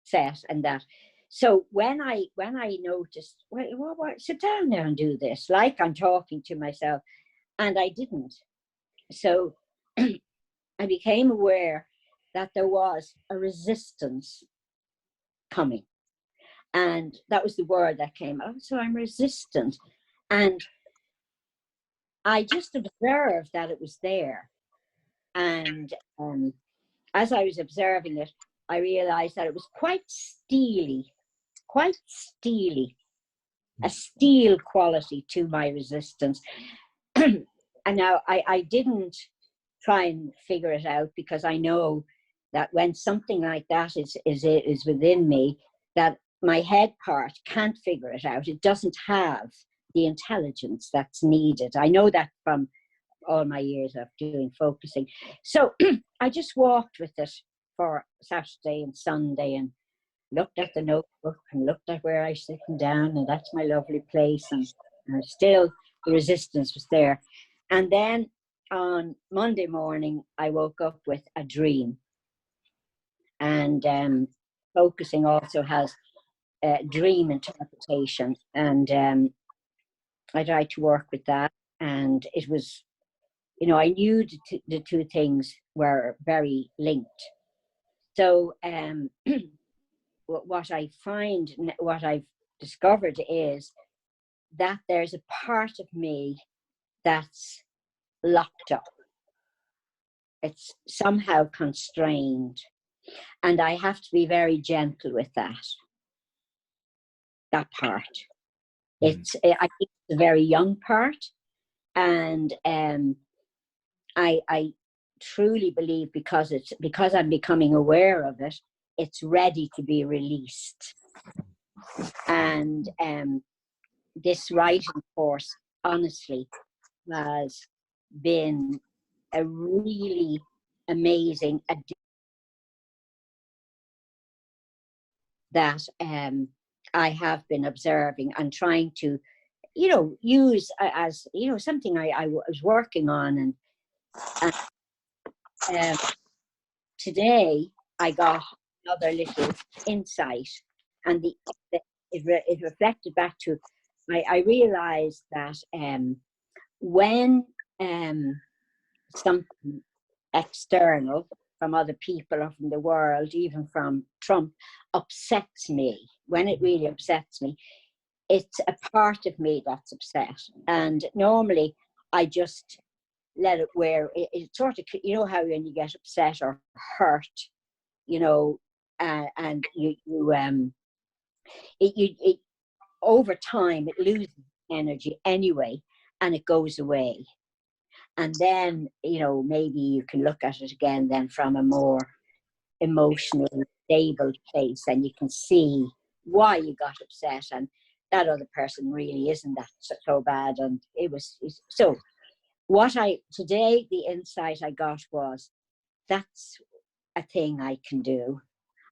set and that. So when I noticed, well, sit down there and do this, like I'm talking to myself, and I didn't. So I became aware that there was a resistance coming. And that was the word that came out. So I'm resistant. And I just observed that it was there. And as I was observing it, I realized that it was quite steely, a steel quality to my resistance. And now I didn't try and figure it out, because I know that when something like that is within me, that my head part can't figure it out. It doesn't have the intelligence that's needed. I know that from all my years of doing focusing. So I just walked with it for Saturday and Sunday and looked at the notebook and looked at where I was sitting down, and that's my lovely place, and still the resistance was there. And then on Monday morning, I woke up with a dream. And focusing also has dream interpretation, and I tried to work with that, and it was, you know, I knew the two things were very linked. So what I find, what I've discovered is that there's a part of me that's locked up. It's somehow constrained, and I have to be very gentle with that part. I think it's a very young part, and I truly believe because I'm becoming aware of it, it's ready to be released. And this writing course, honestly, has been a really amazing addition that I have been observing and trying to, you know, use as, you know, something I was working on. And today I got another little insight, and it reflected back to, I realized that when something external from other people or from the world, even from Trump, upsets me, when it really upsets me, it's a part of me that's upset. And normally I just let it wear. It sort of, you know how when you get upset or hurt, you know, and you over time it loses energy anyway, and it goes away. And then, you know, maybe you can look at it again then from a more emotionally stable place, and you can see why you got upset, and that other person really isn't that so bad. And it was, so today the insight I got was, that's a thing I can do.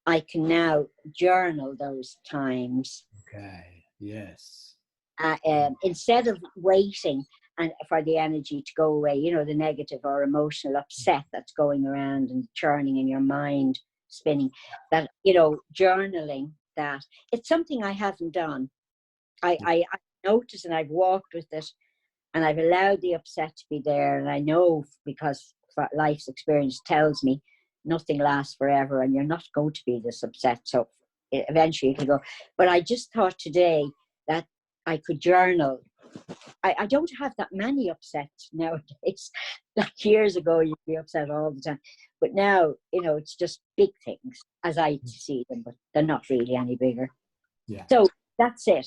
I can now journal those times. Okay, yes. Instead of waiting and for the energy to go away, you know, the negative or emotional upset that's going around and churning in your mind, spinning, that, you know, journaling that. It's something I haven't done. I noticed, and I've walked with it, and I've allowed the upset to be there. And I know, because life's experience tells me nothing lasts forever, and you're not going to be this upset. So eventually it'll go. But I just thought today that I could journal. I don't have that many upsets nowadays. Like years ago, you'd be upset all the time. But now, you know, it's just big things as I see them, but they're not really any bigger. Yeah. So that's it.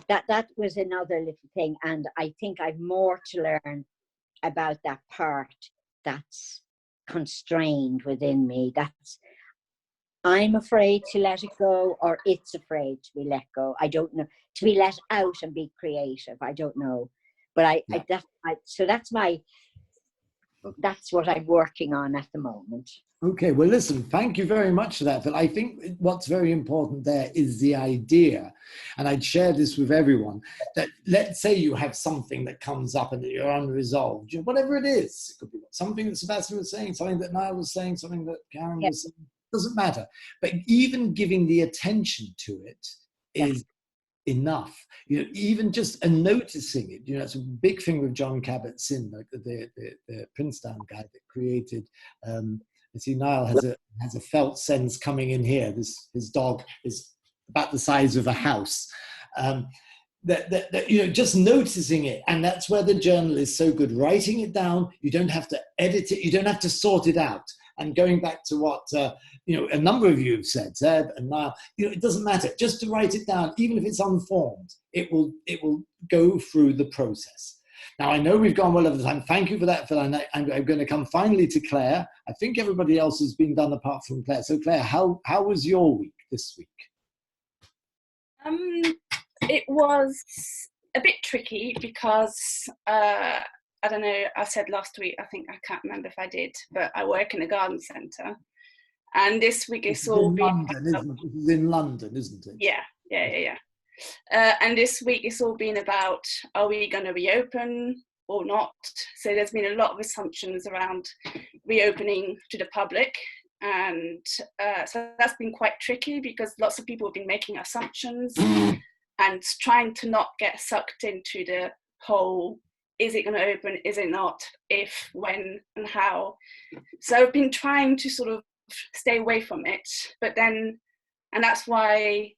That was another little thing. And I think I've more to learn about that part that's constrained within me. That's, I'm afraid to let it go, or it's afraid to be let go. I don't know. To be let out and be creative. I don't know. But so that's my that's what I'm working on at the moment. Okay, well, listen, thank you very much for that, Phil. I think what's very important there is the idea, and I'd share this with everyone, that let's say you have something that comes up and that you're unresolved, whatever it is. It could be something that Sebastian was saying, something that Niall was saying, something that Karen was saying, doesn't matter. But even giving the attention to it is enough, even just noticing it. It's a big thing with John Kabat-Zinn, the Princeton guy that created. I see Niall has a felt sense coming in here. His dog is about the size of a house. Just noticing it, and that's where the journal is so good. Writing it down, you don't have to edit it, you don't have to sort it out. And going back to what a number of you have said, Zeb and Niall, it doesn't matter. Just to write it down, even if it's unformed, it will go through the process. Now, I know we've gone well over the time. Thank you for that, Phil. And I'm going to come finally to Claire. I think everybody else has been done apart from Claire. So, Claire, how was your week this week? It was a bit tricky because, I don't know, I said last week, I can't remember if I did, but I work in a garden centre. And this week it's all been... This is in London, isn't it? Yeah. And this week it's all been about, are we going to reopen or not? So there's been a lot of assumptions around reopening to the public. And so that's been quite tricky because lots of people have been making assumptions and trying to not get sucked into the whole, is it going to open, is it not, if, when, and how. So I've been trying to sort of stay away from it, but then, and that's why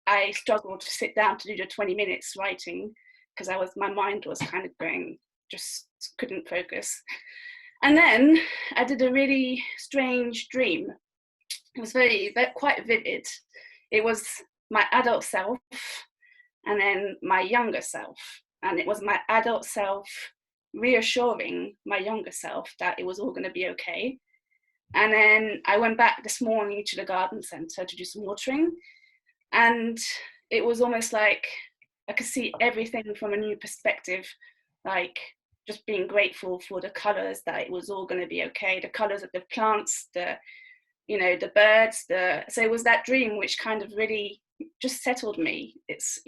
I struggled to sit down to do the 20 minutes writing, because my mind was kind of going, just couldn't focus. And then I did a really strange dream. It was quite vivid. It was my adult self and then my younger self. And it was my adult self reassuring my younger self that it was all going to be okay. And then I went back this morning to the garden centre to do some watering. And it was almost like I could see everything from a new perspective, like just being grateful for the colours, that it was all going to be okay, the colours of the plants, the birds. So it was that dream which kind of really just settled me. It's,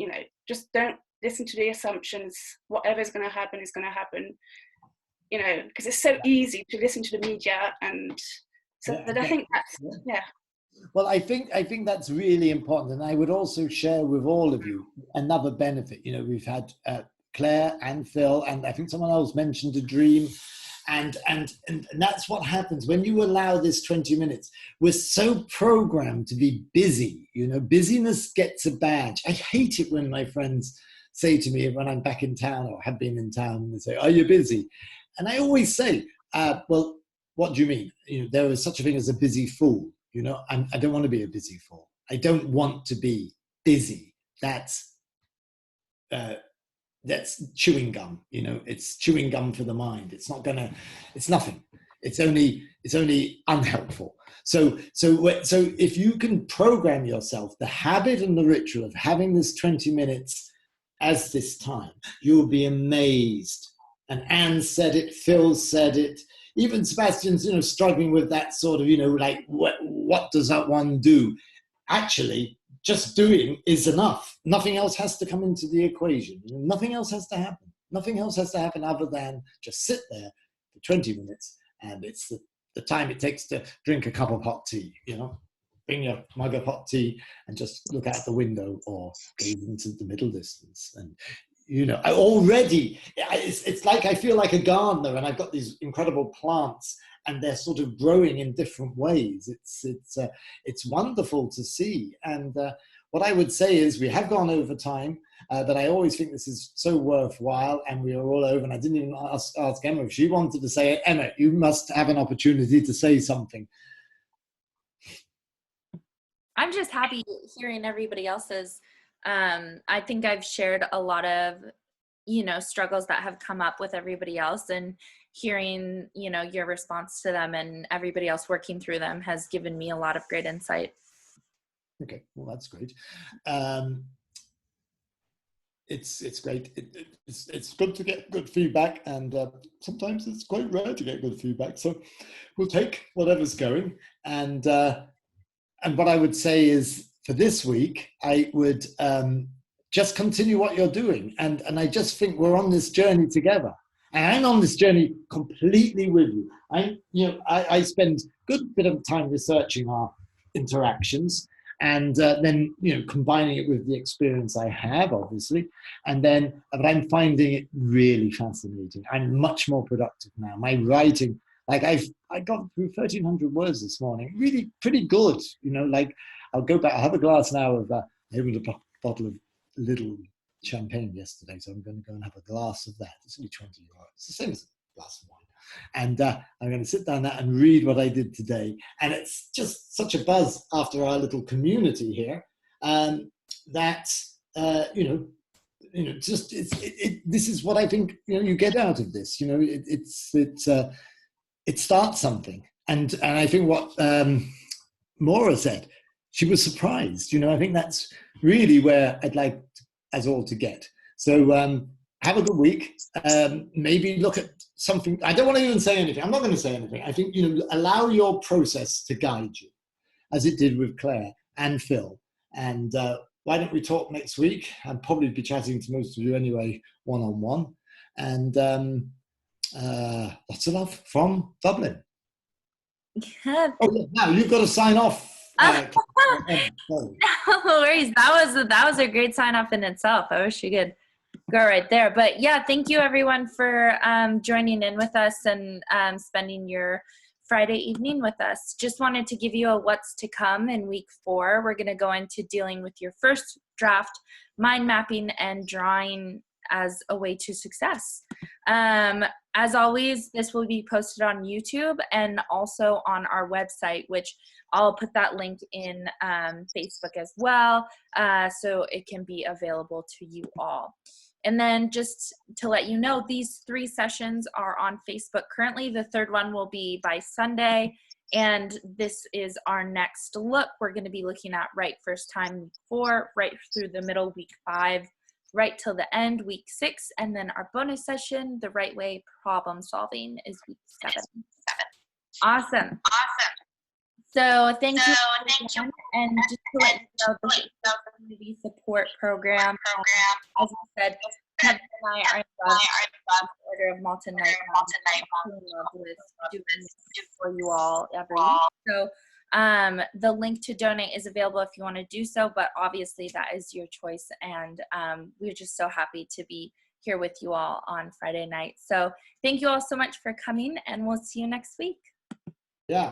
just don't listen to the assumptions. Whatever's going to happen is going to happen, because it's so easy to listen to the media. And so but I think that's, Well, I think that's really important. And I would also share with all of you another benefit. We've had Claire and Phil, and I think someone else mentioned a dream. And that's what happens when you allow this 20 minutes. We're so programmed to be busy. Busyness gets a badge. I hate it when my friends say to me when I'm back in town or have been in town, and they say, "Are you busy?" And I always say, well, what do you mean? There is such a thing as a busy fool. I don't want to be a busy fool. I don't want to be busy. That's chewing gum. It's chewing gum for the mind. It's nothing. It's only unhelpful. So if you can program yourself, the habit and the ritual of having this 20 minutes as this time, you'll be amazed. And Anne said it, Phil said it, even Sebastian's, struggling with that sort of, like, what does that one do? Actually, just doing is enough. Nothing else has to come into the equation. Nothing else has to happen. Nothing else has to happen other than just sit there for 20 minutes. And it's the time it takes to drink a cup of hot tea, Bring your mug of hot tea and just look out the window or gaze into the middle distance. And it's like I feel like a gardener, and I've got these incredible plants, and they're sort of growing in different ways. It's wonderful to see. And what I would say is we have gone over time, but I always think this is so worthwhile, and we are all over. And I didn't even ask Emma if she wanted to say it. Emma, you must have an opportunity to say something. I'm just happy hearing everybody else's. I think I've shared a lot of, struggles that have come up with everybody else, and hearing, your response to them and everybody else working through them has given me a lot of great insight. Okay, well, that's great. it's great. It's good to get good feedback, and sometimes it's quite rare to get good feedback. So we'll take whatever's going. And what I would say is, for this week, I would just continue what you're doing. And I just think we're on this journey together. And I'm on this journey completely with you. I spend a good bit of time researching our interactions, and then combining it with the experience I have, obviously, but I'm finding it really fascinating. I'm much more productive now. My writing, like I got through 1,300 words this morning, really pretty good. Like I'll go back. I have a glass now of I opened a bottle of little champagne yesterday, so I'm going to go and have a glass of that. It's only 20 euros. It's the same as a glass of wine. And I'm going to sit down there and read what I did today. And it's just such a buzz after our little community here that this is what I think you get out of this. It starts something. And I think what Maura said, she was surprised. I think that's really where I'd like us all to get. So have a good week. Maybe look at something. I don't want to even say anything. I'm not going to say anything. I think, allow your process to guide you, as it did with Claire and Phil. And why don't we talk next week? I'll probably be chatting to most of you anyway, one-on-one. And lots of love from Dublin. Yeah. Oh, yeah. Now you've got to sign off. No worries. That was a great sign off in itself. I wish you could go right there. But yeah, thank you everyone for joining in with us and spending your Friday evening with us. Just wanted to give you a what's to come in week 4. We're going to go into dealing with your first draft, mind mapping, and drawing as a way to success. As always, this will be posted on YouTube and also on our website, which I'll put that link in Facebook as well, so it can be available to you all. And then just to let you know, these 3 sessions are on Facebook currently. The 3rd one will be by Sunday, and this is our next look. We're going to be looking at right first time week 4, right through the middle week 5, right till the end week 6, and then our bonus session, the right way problem solving, is week 7. Awesome. So thank you. And just to let you know, this is the community support program. As I said, Kevin and I are in the Order of Malta Night. With doing this for you all every week. So the link to donate is available if you want to do so, but obviously that is your choice. And we're just so happy to be here with you all on Friday night. So thank you all so much for coming, and we'll see you next week. Yeah.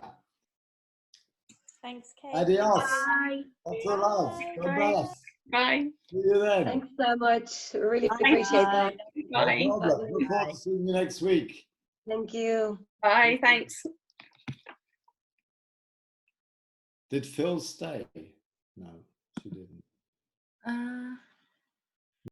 Thanks, Kate. Adios. Bye. Lots of love. God bless. Bye. See you then. Thanks so much. Really Bye. appreciate that. Bye. No problem. Look forward to seeing you next week. Thank you. Bye. Thanks. Did Phil stay? No, she didn't.